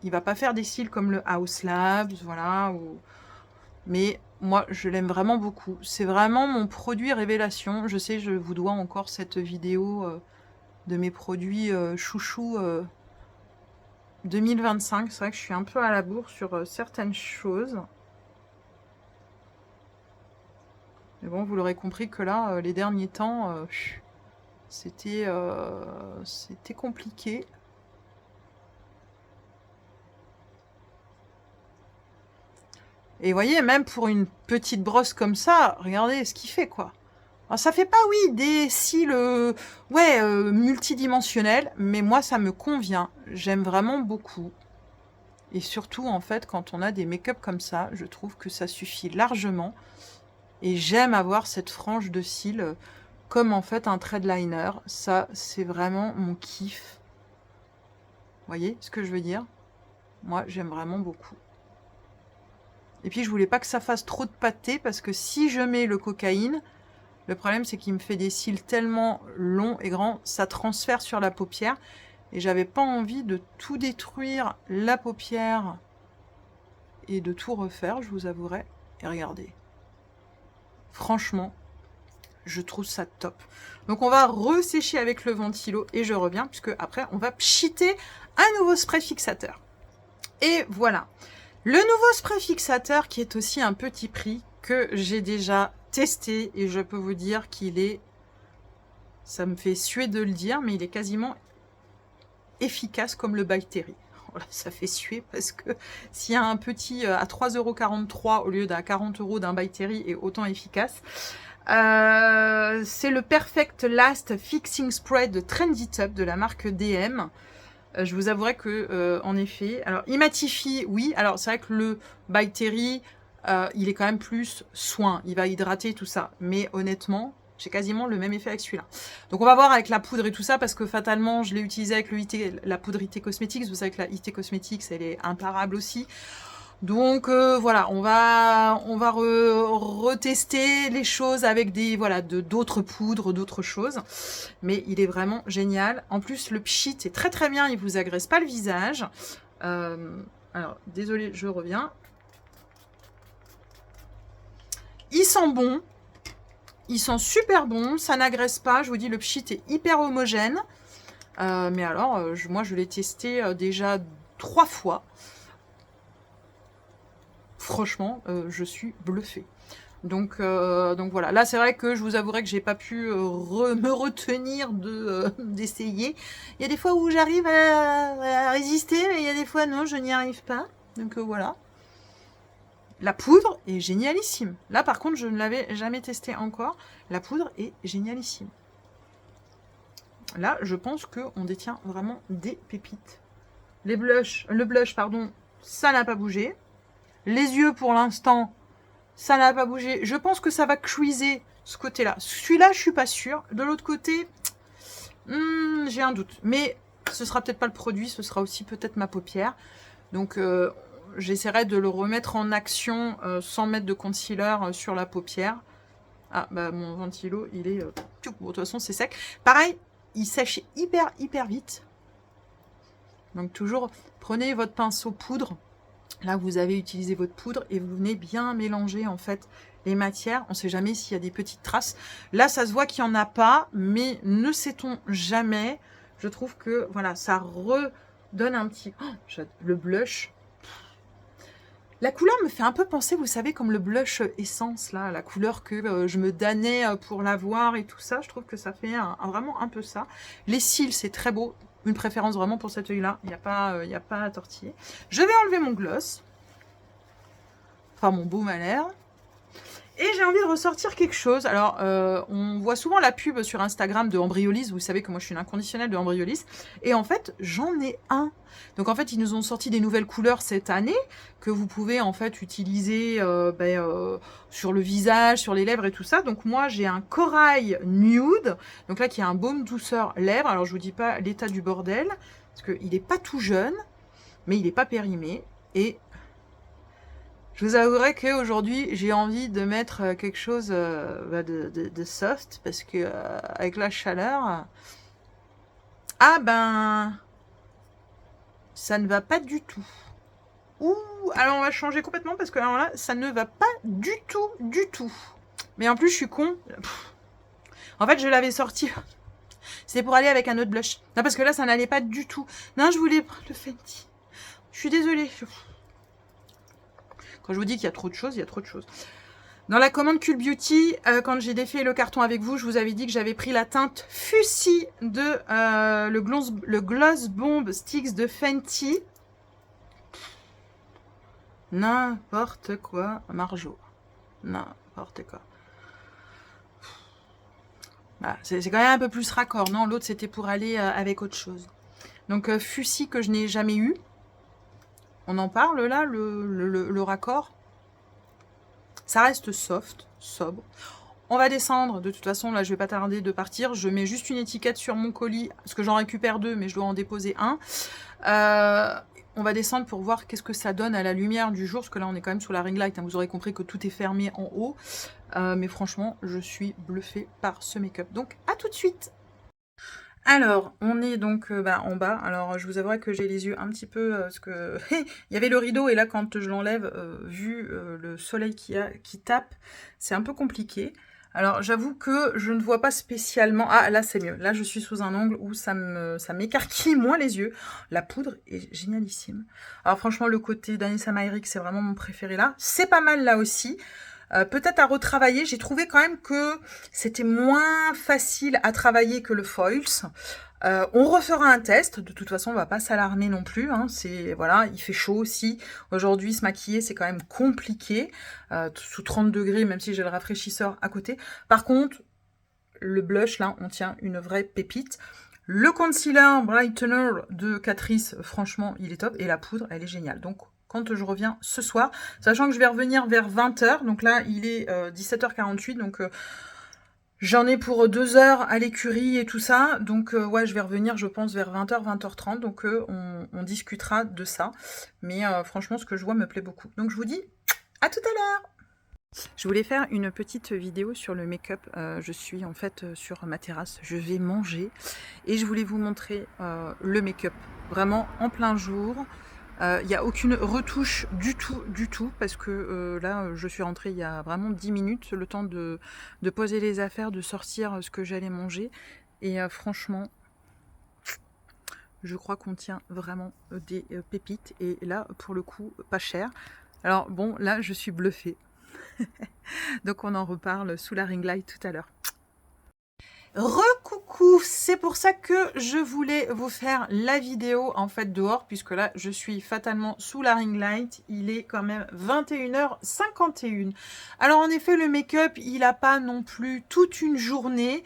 Il va pas faire des cils comme le House Labs, voilà. Mais moi, je l'aime vraiment beaucoup. C'est vraiment mon produit révélation. Je sais, je vous dois encore cette vidéo de mes produits chouchous 2025, c'est vrai que je suis un peu à la bourre sur certaines choses. Mais bon, vous l'aurez compris que là, les derniers temps, c'était compliqué. Et vous voyez, même pour une petite brosse comme ça, regardez ce qu'il fait, quoi. Alors, ça fait pas, oui, des cils multidimensionnels, mais moi, ça me convient. J'aime vraiment beaucoup. Et surtout, en fait, quand on a des make-up comme ça, je trouve que ça suffit largement. Et j'aime avoir cette frange de cils comme, en fait, un thread liner. Ça, c'est vraiment mon kiff. Vous voyez ce que je veux dire? Moi, j'aime vraiment beaucoup. Et puis, je voulais pas que ça fasse trop de pâté, parce que si je mets le cocaïne... Le problème, c'est qu'il me fait des cils tellement longs et grands, ça transfère sur la paupière. Et j'avais pas envie de tout détruire la paupière et de tout refaire, je vous avouerai. Et regardez. Franchement, je trouve ça top. Donc on va ressécher avec le ventilo et je reviens, puisque après, on va pchiter un nouveau spray fixateur. Et voilà. Le nouveau spray fixateur qui est aussi un petit prix que j'ai déjà testé et je peux vous dire qu'il est, ça me fait suer de le dire, mais il est quasiment efficace comme le By Terry. Voilà, ça fait suer parce que s'il y a un petit à 3,43 € au lieu d'à 40 € d'un By Terry est autant efficace. C'est le Perfect Last Fixing Spray de Trendy Tub de la marque DM. Je vous avouerai que, en effet, alors il matifie, oui. Alors c'est vrai que le By Terry, il est quand même plus soin. Il va hydrater tout ça. Mais honnêtement, j'ai quasiment le même effet avec celui-là. Donc on va voir avec la poudre et tout ça, parce que fatalement, je l'ai utilisé avec la poudre IT Cosmetics. Vous savez que la IT Cosmetics, elle est imparable aussi. Donc voilà, on va retester les choses avec d'autres poudres, d'autres choses. Mais il est vraiment génial. En plus, le pchit est très très bien, il vous agresse pas le visage. Alors, désolé, je reviens. Il sent bon. Il sent super bon, ça n'agresse pas. Je vous dis, le pchit est hyper homogène. Mais alors, moi, je l'ai testé déjà 3 fois. Franchement, je suis bluffée. Donc voilà. Là, c'est vrai que je vous avouerai que j'ai pas pu me retenir d'essayer. Il y a des fois où j'arrive à résister, mais il y a des fois non, je n'y arrive pas. Donc voilà. La poudre est génialissime. Là, par contre, je ne l'avais jamais testé encore. La poudre est génialissime. Là, je pense qu'on détient vraiment des pépites. Le blush, pardon, ça n'a pas bougé. Les yeux, pour l'instant, ça n'a pas bougé. Je pense que ça va creaser ce côté-là. Celui-là, je suis pas sûre. De l'autre côté, j'ai un doute. Mais ce sera peut-être pas le produit, ce sera aussi peut-être ma paupière. Donc, j'essaierai de le remettre en action sans mettre de concealer sur la paupière. Ah, bah mon ventilo, il est... bon, de toute façon, c'est sec. Pareil, il sèche hyper vite. Donc, toujours, prenez votre pinceau poudre. Là, vous avez utilisé votre poudre et vous venez bien mélanger, en fait, les matières. On ne sait jamais s'il y a des petites traces. Là, ça se voit qu'il n'y en a pas, mais ne sait-on jamais. Je trouve que, voilà, ça redonne un petit... Oh, le blush... La couleur me fait un peu penser, vous savez, comme le blush essence, là, la couleur que je me damnais pour l'avoir et tout ça. Je trouve que ça fait vraiment un peu ça. Les cils, c'est très beau. Une préférence vraiment pour cet œil-là. Il n'y a pas à tortiller. Je vais enlever mon gloss. Enfin, mon baume à lèvres. Et j'ai envie de ressortir quelque chose. Alors, on voit souvent la pub sur Instagram de Embryolisse. Vous savez que moi, je suis une inconditionnelle de Embryolisse. Et en fait, j'en ai un. Donc, en fait, ils nous ont sorti des nouvelles couleurs cette année que vous pouvez, en fait, utiliser sur le visage, sur les lèvres et tout ça. Donc, moi, j'ai un corail nude. Donc là, qui est un baume douceur lèvres. Alors, je vous dis pas l'état du bordel. Parce qu'il n'est pas tout jeune. Mais il n'est pas périmé. Et... je vous avouerai qu'aujourd'hui, j'ai envie de mettre quelque chose de soft, parce que avec la chaleur... ah ben... ça ne va pas du tout. Ouh, alors on va changer complètement, parce que alors là, ça ne va pas du tout. Mais en plus, je suis con. En fait, je l'avais sorti... c'était pour aller avec un autre blush. Non, parce que là, ça n'allait pas du tout. Non, je voulais prendre le Fenty. Je suis désolée. Quand je vous dis qu'il y a trop de choses, il y a trop de choses. Dans la commande Cool Beauty, quand j'ai défait le carton avec vous, je vous avais dit que j'avais pris la teinte Fussy de le Gloss Bomb Sticks de Fenty. N'importe quoi, Marjo. N'importe quoi. Voilà, c'est quand même un peu plus raccord, non? L'autre, c'était pour aller avec autre chose. Donc, Fussy que je n'ai jamais eu. On en parle là, le raccord. Ça reste soft, sobre. On va descendre. De toute façon, là, je vais pas tarder de partir. Je mets juste une étiquette sur mon colis, parce que j'en récupère 2, mais je dois en déposer un. On va descendre pour voir qu'est-ce que ça donne à la lumière du jour, parce que là, on est quand même sous la ring light. Hein. Vous aurez compris que tout est fermé en haut. Mais franchement, je suis bluffée par ce make-up. Donc, à tout de suite. Alors, on est donc en bas. Alors, je vous avouerai que j'ai les yeux un petit peu... parce que il y avait le rideau, et là, quand je l'enlève, vu le soleil qui tape, c'est un peu compliqué. Alors, j'avoue que je ne vois pas spécialement... ah, là, c'est mieux. Là, je suis sous un angle où ça m'écarquille moins les yeux. La poudre est génialissime. Alors, franchement, le côté d'Anissa Myrick, c'est vraiment mon préféré là. C'est pas mal là aussi. Peut-être à retravailler. J'ai trouvé quand même que c'était moins facile à travailler que le Foils. On refera un test, de toute façon on va pas s'alarmer non plus, hein. C'est voilà, il fait chaud aussi. Aujourd'hui se maquiller c'est quand même compliqué, sous 30 degrés même si j'ai le rafraîchisseur à côté. Par contre, le blush là on tient une vraie pépite. Le concealer brightener de Catrice, franchement il est top, et la poudre elle est géniale. Donc quand je reviens ce soir, sachant que je vais revenir vers 20h, donc là il est 17h48, donc j'en ai pour 2 heures à l'écurie et tout ça, donc ouais, je vais revenir, je pense, vers 20h, 20h30, donc on discutera de ça. Mais franchement, ce que je vois me plaît beaucoup. Donc je vous dis à tout à l'heure. Je voulais faire une petite vidéo sur le make-up. Je suis en fait sur ma terrasse, je vais manger et je voulais vous montrer le make-up vraiment en plein jour. Il n'y a aucune retouche du tout, parce que là, je suis rentrée il y a vraiment 10 minutes, le temps de poser les affaires, de sortir ce que j'allais manger. Et franchement, je crois qu'on tient vraiment des pépites. Et là, pour le coup, pas cher. Alors bon, là, je suis bluffée. Donc on en reparle sous la ring light tout à l'heure. Recoucou, c'est pour ça que je voulais vous faire la vidéo en fait dehors, puisque là je suis fatalement sous la ring light, il est quand même 21h51. Alors en effet le make-up il n'a pas non plus toute une journée,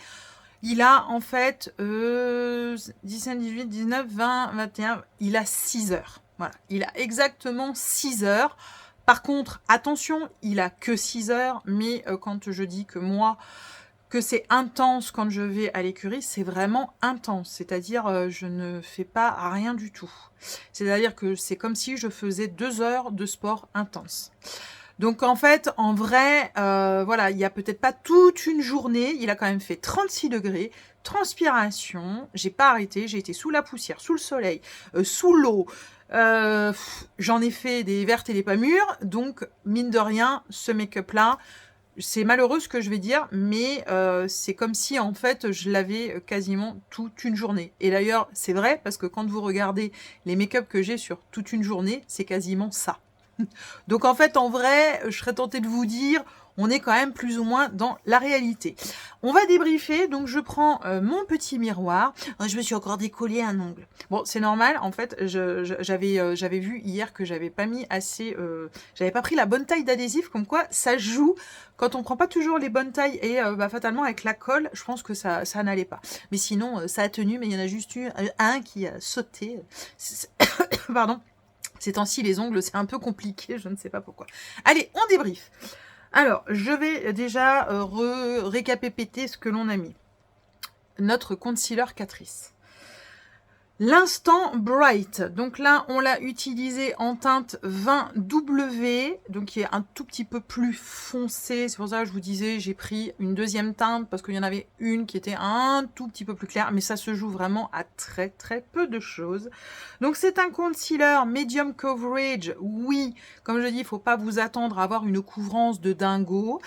il a en fait 17, 18, 19, 20, 21, il a 6 heures. Voilà, il a exactement 6 heures. Par contre, attention, il a que 6 heures, mais quand je dis que moi, que c'est intense quand je vais à l'écurie, c'est vraiment intense. C'est-à-dire, je ne fais pas rien du tout. C'est-à-dire que c'est comme si je faisais 2 heures de sport intense. Donc en fait, en vrai, voilà, il n'y a peut-être pas toute une journée. Il a quand même fait 36 degrés, transpiration. J'ai pas arrêté, j'ai été sous la poussière, sous le soleil, sous l'eau. J'en ai fait des vertes et des pas mûres. Donc, mine de rien, ce make-up-là, c'est malheureux ce que je vais dire, mais c'est comme si en fait je l'avais quasiment toute une journée. Et d'ailleurs c'est vrai parce que quand vous regardez les make-up que j'ai sur toute une journée, c'est quasiment ça. Donc en fait en vrai, je serais tentée de vous dire, on est quand même plus ou moins dans la réalité. On va débriefer, donc je prends mon petit miroir. Oh, je me suis encore décollé un ongle. Bon, c'est normal, en fait, j'avais vu hier que j'avais pas mis assez... j'avais pas pris la bonne taille d'adhésif, comme quoi ça joue. Quand on prend pas toujours les bonnes tailles et fatalement avec la colle, je pense que ça n'allait pas. Mais sinon, ça a tenu, mais il y en a juste eu un qui a sauté. Pardon. Ces temps-ci, les ongles, c'est un peu compliqué, je ne sais pas pourquoi. Allez, on débrief. Alors, je vais déjà récapépéter ce que l'on a mis. Notre concealer Catrice. L'instant Bright, donc là on l'a utilisé en teinte 20W, donc qui est un tout petit peu plus foncé, c'est pour ça que je vous disais j'ai pris une deuxième teinte parce qu'il y en avait une qui était un tout petit peu plus claire, mais ça se joue vraiment à très peu de choses. Donc c'est un concealer medium coverage, oui, comme je dis, il ne faut pas vous attendre à avoir une couvrance de dingo,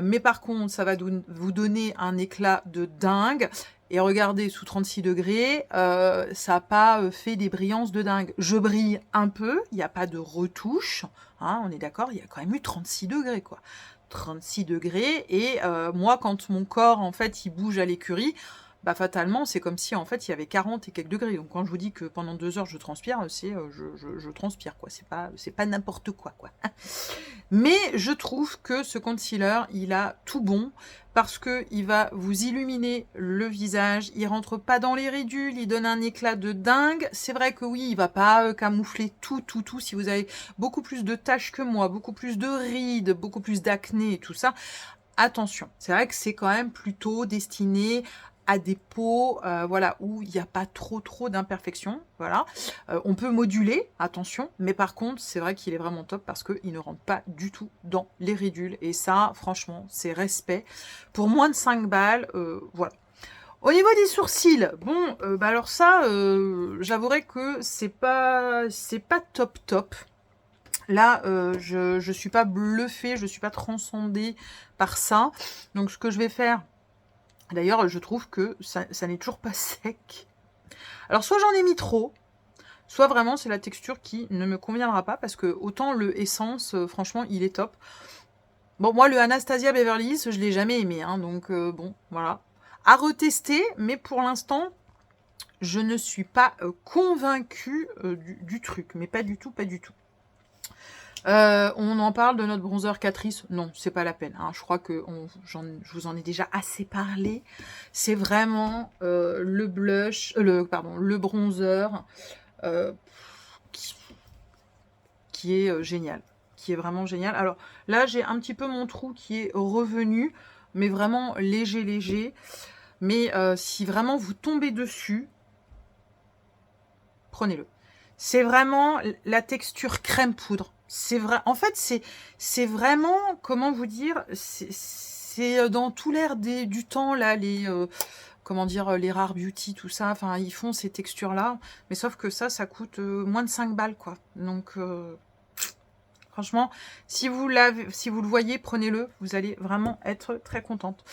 mais par contre ça va vous donner un éclat de dingue. Et regardez, sous 36 degrés, ça n'a pas fait des brillances de dingue. Je brille un peu, il n'y a pas de retouche, hein, on est d'accord, il y a quand même eu 36 degrés, quoi. 36 degrés, et moi, quand mon corps, en fait, il bouge à l'écurie, bah fatalement, c'est comme si, en fait, il y avait 40 et quelques degrés. Donc, quand je vous dis que pendant 2 heures, je transpire, c'est je transpire, quoi. C'est pas n'importe quoi. Mais je trouve que ce concealer, il a tout bon, parce qu'il va vous illuminer le visage, il rentre pas dans les ridules, il donne un éclat de dingue. C'est vrai que oui, il va pas camoufler tout. Si vous avez beaucoup plus de taches que moi, beaucoup plus de rides, beaucoup plus d'acné et tout ça, attention. C'est vrai que c'est quand même plutôt destiné à des peaux voilà, où il n'y a pas trop d'imperfections. Voilà. On peut moduler, attention, mais par contre, c'est vrai qu'il est vraiment top parce qu'il ne rentre pas du tout dans les ridules. Et ça, franchement, c'est respect. Pour moins de 5 balles, voilà. Au niveau des sourcils, bon, bah alors ça, j'avouerai que c'est pas top. Là, je suis pas bluffée, je suis pas transcendée par ça. Donc, ce que je vais faire, d'ailleurs, je trouve que ça n'est toujours pas sec. Alors, soit j'en ai mis trop, soit vraiment c'est la texture qui ne me conviendra pas, parce que autant le Essence, franchement, il est top. Bon, moi, le Anastasia Beverly Hills, je l'ai jamais aimé, hein, donc bon, voilà. À retester, mais pour l'instant, je ne suis pas convaincue du truc. Mais pas du tout, pas du tout. On en parle de notre bronzer Catrice. Non, c'est pas la peine. Hein. Je crois que je vous en ai déjà assez parlé. C'est vraiment le blush, le bronzer qui est génial. Qui est vraiment génial. Alors là, j'ai un petit peu mon trou qui est revenu, mais vraiment léger, léger. Mais si vraiment vous tombez dessus, prenez-le. C'est vraiment la texture crème poudre. C'est vrai. En fait, c'est vraiment, comment vous dire, c'est dans tout l'air du temps là, les comment dire, les Rare Beauty, tout ça. Enfin, ils font ces textures là, mais sauf que ça coûte moins de 5 balles quoi. Donc franchement, si vous le voyez, prenez-le. Vous allez vraiment être très contente.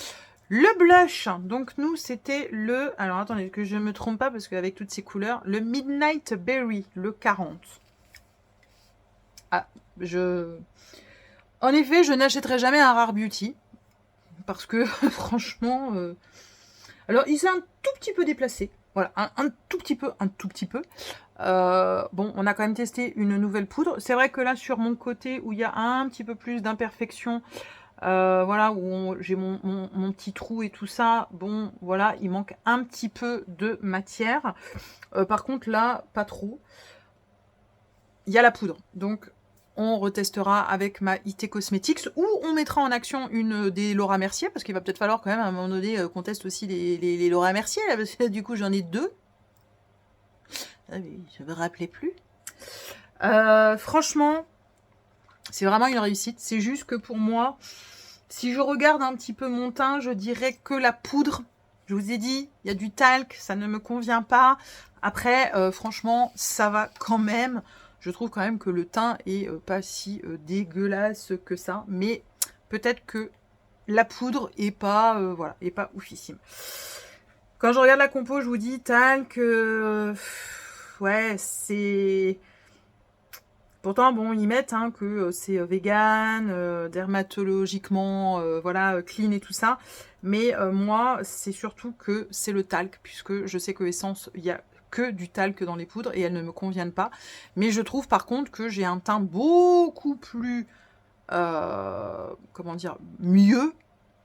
Le blush, donc nous c'était le, alors attendez que je ne me trompe pas parce qu'avec toutes ces couleurs, le Midnight Berry, le 40. Ah, en effet, je n'achèterai jamais un Rare Beauty parce que franchement, alors il s'est un tout petit peu déplacé, voilà, un tout petit peu, bon, on a quand même testé une nouvelle poudre. C'est vrai que là sur mon côté où il y a un petit peu plus d'imperfection. Voilà, où j'ai mon petit trou et tout ça, bon, voilà, il manque un petit peu de matière. Par contre, là, pas trop. Il y a la poudre, donc on retestera avec ma IT Cosmetics, ou on mettra en action une des Laura Mercier, parce qu'il va peut-être falloir quand même à un moment donné qu'on teste aussi les Laura Mercier, là, parce que du coup j'en ai 2. Ah, mais je me rappelais plus. Franchement, c'est vraiment une réussite. C'est juste que pour moi, si je regarde un petit peu mon teint, je dirais que la poudre, je vous ai dit, il y a du talc, ça ne me convient pas. Après, franchement, ça va quand même. Je trouve quand même que le teint est pas si dégueulasse que ça. Mais peut-être que la poudre est pas, voilà, est pas oufissime. Quand je regarde la compo, je vous dis talc, ouais, c'est... Pourtant, bon, ils mettent hein, que c'est vegan, dermatologiquement, voilà, clean et tout ça. Mais moi, c'est surtout que c'est le talc, puisque je sais que Essence, il y a que du talc dans les poudres et elles ne me conviennent pas. Mais je trouve par contre que j'ai un teint beaucoup plus, comment dire, mieux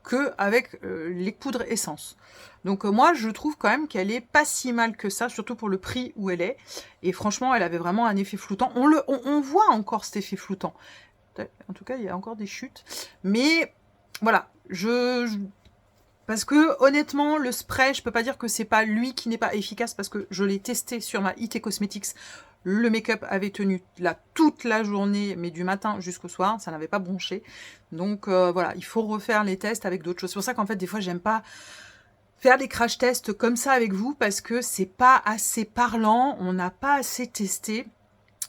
qu'avec les poudres Essence. Donc moi, je trouve quand même qu'elle est pas si mal que ça, surtout pour le prix où elle est. Et franchement, elle avait vraiment un effet floutant. On voit encore cet effet floutant. En tout cas, il y a encore des chutes. Mais voilà, parce que honnêtement, le spray, je peux pas dire que c'est pas lui qui n'est pas efficace parce que je l'ai testé sur ma IT Cosmetics. Le make-up avait tenu là toute la journée, mais du matin jusqu'au soir, ça n'avait pas bronché. Donc voilà, il faut refaire les tests avec d'autres choses. C'est pour ça qu'en fait, des fois, j'aime pas faire des crash tests comme ça avec vous parce que c'est pas assez parlant, on n'a pas assez testé.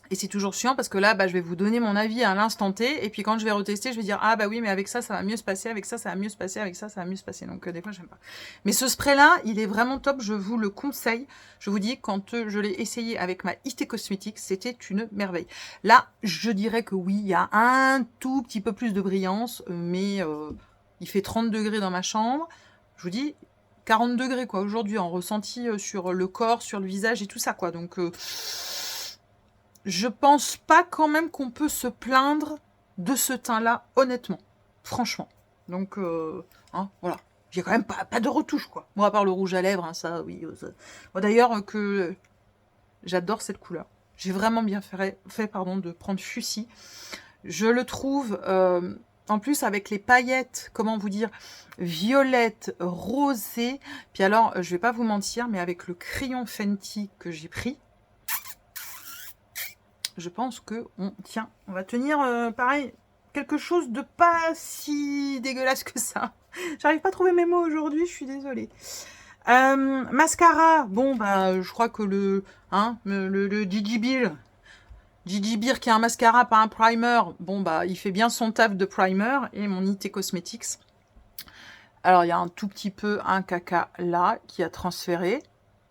Et c'est toujours chiant parce que là, bah, je vais vous donner mon avis à l'instant T. Et puis quand je vais retester, je vais dire, ah bah oui, mais avec ça, ça va mieux se passer. Avec ça, ça va mieux se passer. Avec ça, ça va mieux se passer. Donc des fois, j'aime pas. Mais ce spray-là, il est vraiment top. Je vous le conseille. Je vous dis, quand je l'ai essayé avec ma IT Cosmetics, c'était une merveille. Là, je dirais que oui, il y a un tout petit peu plus de brillance. Mais il fait 30 degrés dans ma chambre. Je vous dis, 40 degrés quoi aujourd'hui en ressenti sur le corps, sur le visage et tout ça quoi. Donc je pense pas quand même qu'on peut se plaindre de ce teint-là, honnêtement. Franchement. Donc, hein, voilà. J'ai quand même pas de retouche, quoi. Moi, à part le rouge à lèvres, hein, ça, oui. Moi, d'ailleurs, que j'adore cette couleur. J'ai vraiment bien fait de prendre Fussy. Je le trouve, en plus, avec les paillettes, comment vous dire, violette, rosée. Puis alors, je vais pas vous mentir, mais avec le crayon Fenty que j'ai pris, je pense que on va tenir pareil quelque chose de pas si dégueulasse que ça. J'arrive pas à trouver mes mots aujourd'hui, je suis désolée. Mascara, bon bah je crois que le Gigi Beer qui a un mascara pas un primer, bon bah il fait bien son taf de primer. Et mon IT Cosmetics, alors il y a un tout petit peu un caca là qui a transféré,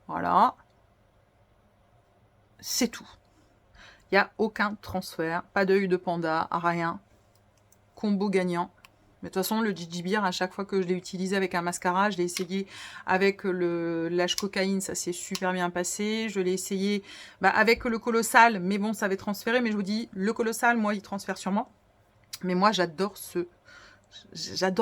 voilà, c'est tout. Il n'y a aucun transfert, pas d'œil de panda, rien. Combo gagnant. Mais de toute façon, le Gigi Beer, à chaque fois que je l'ai utilisé avec un mascara, je l'ai essayé avec le l'âge cocaïne, ça s'est super bien passé. Je l'ai essayé avec le colossal, mais bon, ça avait transféré. Mais je vous dis, le colossal, moi, il transfère sur moi. Mais moi, j'adore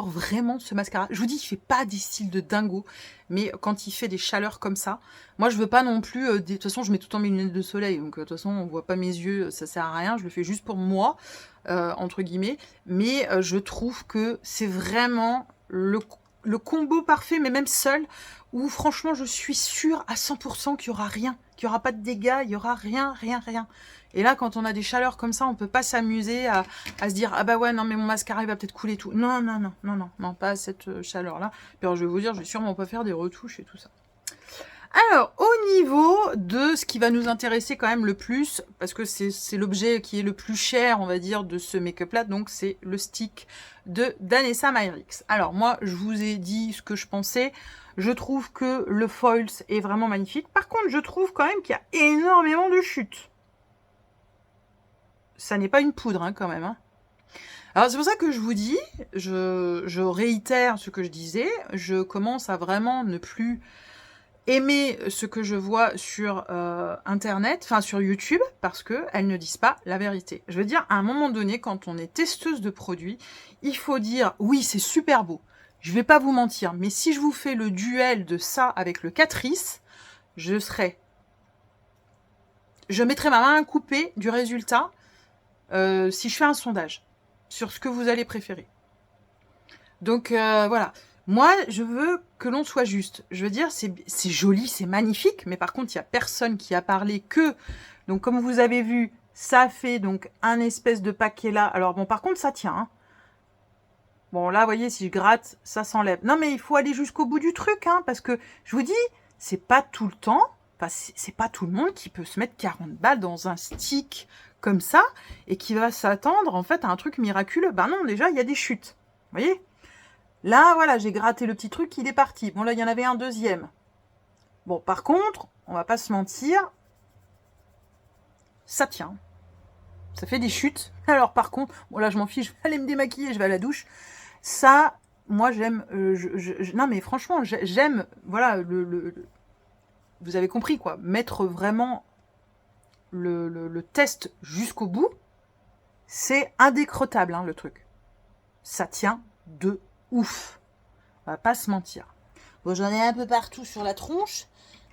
vraiment ce mascara. Je vous dis, il fait pas des styles de dingo, mais quand il fait des chaleurs comme ça, moi je veux pas non plus. De toute façon, je mets tout le temps mes lunettes de soleil, donc de toute façon, on voit pas mes yeux, ça sert à rien. Je le fais juste pour moi, entre guillemets. Mais je trouve que c'est vraiment le combo parfait, mais même seul, où franchement, je suis sûre à 100% qu'il y aura rien, qu'il y aura pas de dégâts, il y aura rien, rien, rien. Et là, quand on a des chaleurs comme ça, on peut pas s'amuser à se dire ah bah ouais non mais mon mascara il va peut-être couler tout. Non non non non non non pas à cette chaleur là. Puis alors je vais vous dire, je vais sûrement pas faire des retouches et tout ça. Alors au niveau de ce qui va nous intéresser quand même le plus, parce que c'est l'objet qui est le plus cher on va dire de ce make-up là, donc c'est le stick de Danessa Myrix. Alors moi je vous ai dit ce que je pensais. Je trouve que le foils est vraiment magnifique. Par contre je trouve quand même qu'il y a énormément de chutes. Ça n'est pas une poudre hein, quand même. Hein. Alors c'est pour ça que je vous dis, je réitère ce que je disais, je commence à vraiment ne plus aimer ce que je vois sur Internet, enfin sur YouTube, parce qu'elles ne disent pas la vérité. Je veux dire, à un moment donné, quand on est testeuse de produits, il faut dire, oui c'est super beau, je vais pas vous mentir, mais si je vous fais le duel de ça avec le Catrice, je mettrai ma main coupée du résultat si je fais un sondage sur ce que vous allez préférer. Donc voilà, moi je veux que l'on soit juste. Je veux dire, c'est joli, c'est magnifique, mais par contre il n'y a personne qui a parlé que, donc comme vous avez vu, ça fait donc un espèce de paquet là. Alors bon, par contre ça tient. Hein. Bon là, vous voyez, si je gratte, ça s'enlève. Non mais il faut aller jusqu'au bout du truc, hein, parce que je vous dis, c'est pas tout le temps, enfin c'est pas tout le monde qui peut se mettre 40 balles dans un stick comme ça, et qui va s'attendre en fait à un truc miraculeux. Ben non, déjà, il y a des chutes. Vous voyez? Là, voilà, j'ai gratté le petit truc, il est parti. Bon, là, il y en avait un deuxième. Bon, par contre, on va pas se mentir, ça tient. Ça fait des chutes. Alors, par contre, bon, là, je m'en fiche, je vais aller me démaquiller, je vais à la douche. Ça, moi, j'aime... non, mais franchement, j'aime... Voilà, vous avez compris, quoi. Mettre vraiment... Le test jusqu'au bout, c'est indécrottable, hein, le truc. Ça tient de ouf. On va pas se mentir. Bon, j'en ai un peu partout sur la tronche,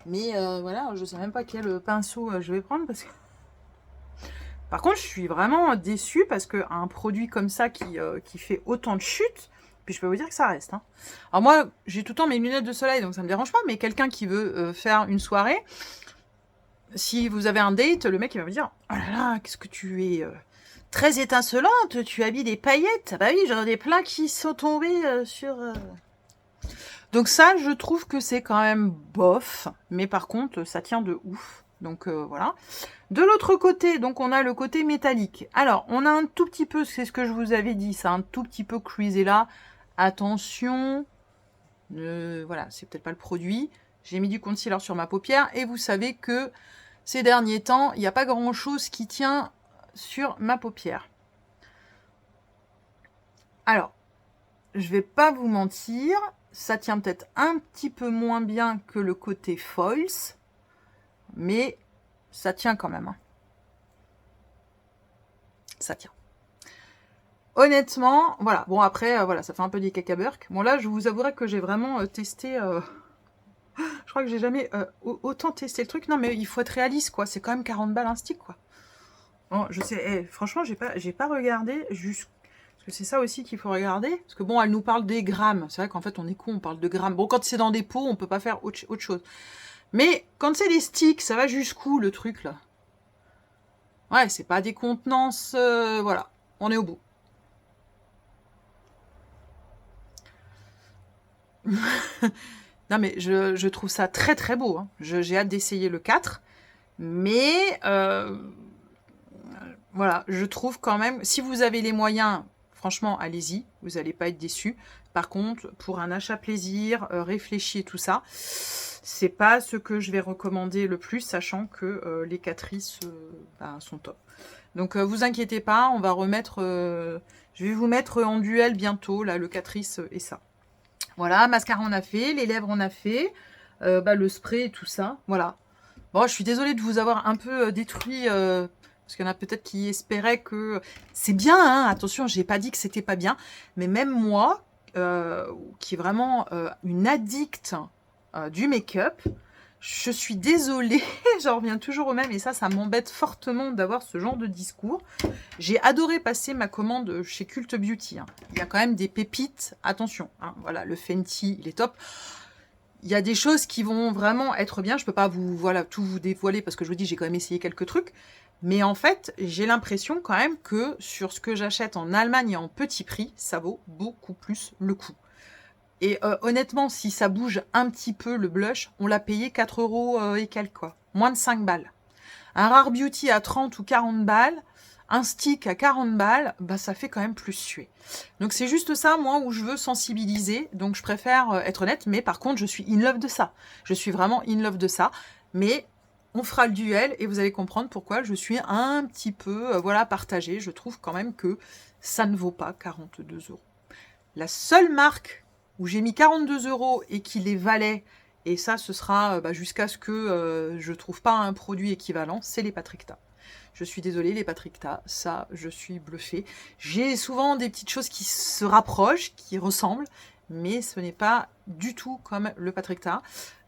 mais voilà, je sais même pas quel pinceau je vais prendre parce que. Par contre, je suis vraiment déçue parce qu'un produit comme ça qui fait autant de chutes, puis je peux vous dire que ça reste. Hein. Alors moi, j'ai tout le temps mes lunettes de soleil, donc ça me dérange pas, mais quelqu'un qui veut faire une soirée, si vous avez un date, le mec il va me dire oh là là, qu'est-ce que tu es très étincelante, tu habilles des paillettes. Bah oui, j'en ai des plein qui sont tombés sur. Donc ça, je trouve que c'est quand même bof, mais par contre, ça tient de ouf. Donc voilà. De l'autre côté, donc on a le côté métallique. Alors, on a un tout petit peu, c'est ce que je vous avais dit, c'est un tout petit peu creasé là. Attention, voilà, c'est peut-être pas le produit. J'ai mis du concealer sur ma paupière et vous savez que ces derniers temps, il n'y a pas grand-chose qui tient sur ma paupière. Alors, je vais pas vous mentir, ça tient peut-être un petit peu moins bien que le côté foils, mais ça tient quand même. Hein. Ça tient. Honnêtement, voilà. Bon, après, voilà, ça fait un peu des cacaburks. Bon, là, je vous avouerai que j'ai vraiment testé... Je crois que j'ai jamais autant testé le truc. Non, mais il faut être réaliste, quoi. C'est quand même 40 balles un stick, quoi. Bon, je sais, franchement, j'ai pas regardé juste... Parce que c'est ça aussi qu'il faut regarder. Parce que bon, elle nous parle des grammes. C'est vrai qu'en fait, on est con, on parle de grammes. Bon, quand c'est dans des pots, on peut pas faire autre chose. Mais quand c'est des sticks, ça va jusqu'où, le truc, là? Ouais, c'est pas des contenances... voilà, on est au bout. Non, mais je trouve ça très très beau. Hein. J'ai hâte d'essayer le 4. Mais... voilà, je trouve quand même... Si vous avez les moyens... Franchement, allez-y, vous n'allez pas être déçus. Par contre, pour un achat plaisir, réfléchi et tout ça, c'est pas ce que je vais recommander le plus, sachant que les Catrice sont top. Donc, vous inquiétez pas, on va remettre Je vais vous mettre en duel bientôt, là, le Catrice et ça. Voilà, mascara on a fait, les lèvres on a fait, le spray et tout ça, voilà. Bon, je suis désolée de vous avoir un peu détruit, parce qu'il y en a peut-être qui espéraient que... C'est bien, hein, attention, j'ai pas dit que c'était pas bien, mais même moi, qui est vraiment une addict du make-up, je suis désolée, j'en reviens toujours au même, et ça m'embête fortement d'avoir ce genre de discours. J'ai adoré passer ma commande chez Cult Beauty, hein. Il y a quand même des pépites, attention, hein, voilà, le Fenty, il est top. Il y a des choses qui vont vraiment être bien, je peux pas tout vous dévoiler, parce que je vous dis, j'ai quand même essayé quelques trucs, mais en fait, j'ai l'impression quand même que sur ce que j'achète en Allemagne et en petit prix, ça vaut beaucoup plus le coup. Et honnêtement, si ça bouge un petit peu le blush, on l'a payé 4 € et quelques, quoi. Moins de 5 balles. Un Rare Beauty à 30 ou 40 balles, un stick à 40 balles, bah ça fait quand même plus suer. Donc c'est juste ça, moi, où je veux sensibiliser. Donc je préfère être honnête, mais par contre, je suis in love de ça. Je suis vraiment in love de ça. Mais on fera le duel et vous allez comprendre pourquoi je suis un petit peu partagée. Je trouve quand même que ça ne vaut pas 42 €. La seule marque où j'ai mis 42 € et qui les valait, et ça ce sera jusqu'à ce que je trouve pas un produit équivalent, c'est les Patrickta. Je suis désolée, les Patrickta, ça je suis bluffée. J'ai souvent des petites choses qui se rapprochent, qui ressemblent, mais ce n'est pas du tout comme le Patrickta.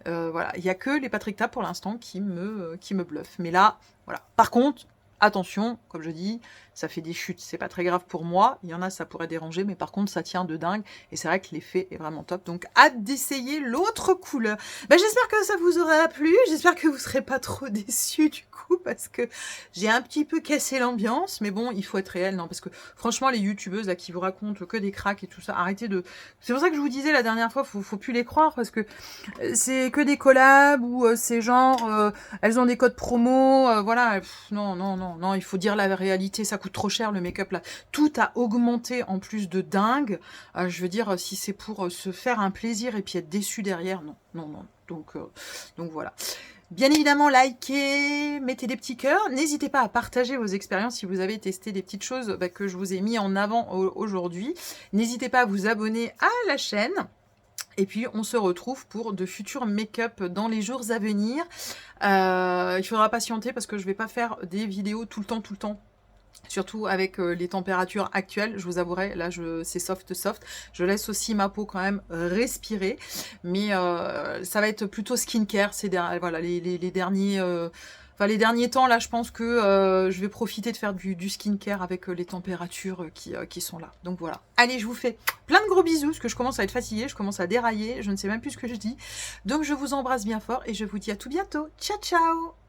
Voilà, il n'y a que les Patrickta pour l'instant qui me bluffent. Mais là, voilà. Par contre, attention, comme je dis, ça fait des chutes, c'est pas très grave pour moi. Il y en a, ça pourrait déranger, mais par contre, ça tient de dingue. Et c'est vrai que l'effet est vraiment top. Donc, hâte d'essayer l'autre couleur. J'espère que ça vous aura plu. J'espère que vous serez pas trop déçus du coup, parce que j'ai un petit peu cassé l'ambiance. Mais bon, il faut être réel, non? Parce que franchement, les youtubeuses là qui vous racontent que des cracks et tout ça, arrêtez de... C'est pour ça que je vous disais la dernière fois, faut plus les croire, parce que c'est que des collabs ou c'est genre elles ont des codes promo, voilà. Non, il faut dire la réalité, ça coûte trop cher le make-up là. Tout a augmenté en plus de dingue. Je veux dire, si c'est pour se faire un plaisir et puis être déçu derrière, non. Donc voilà. Bien évidemment, likez, mettez des petits cœurs. N'hésitez pas à partager vos expériences si vous avez testé des petites choses que je vous ai mis en avant aujourd'hui. N'hésitez pas à vous abonner à la chaîne. Et puis, on se retrouve pour de futurs make-up dans les jours à venir. Il faudra patienter parce que je ne vais pas faire des vidéos tout le temps. Surtout avec les températures actuelles, je vous avouerai, là c'est soft. Je laisse aussi ma peau quand même respirer. Mais ça va être plutôt skincare, voilà, les derniers... les derniers temps, là, je pense que je vais profiter de faire du skincare avec les températures qui sont là. Donc voilà. Allez, je vous fais plein de gros bisous, parce que je commence à être fatiguée, je commence à dérailler, je ne sais même plus ce que je dis. Donc je vous embrasse bien fort et je vous dis à tout bientôt. Ciao, ciao!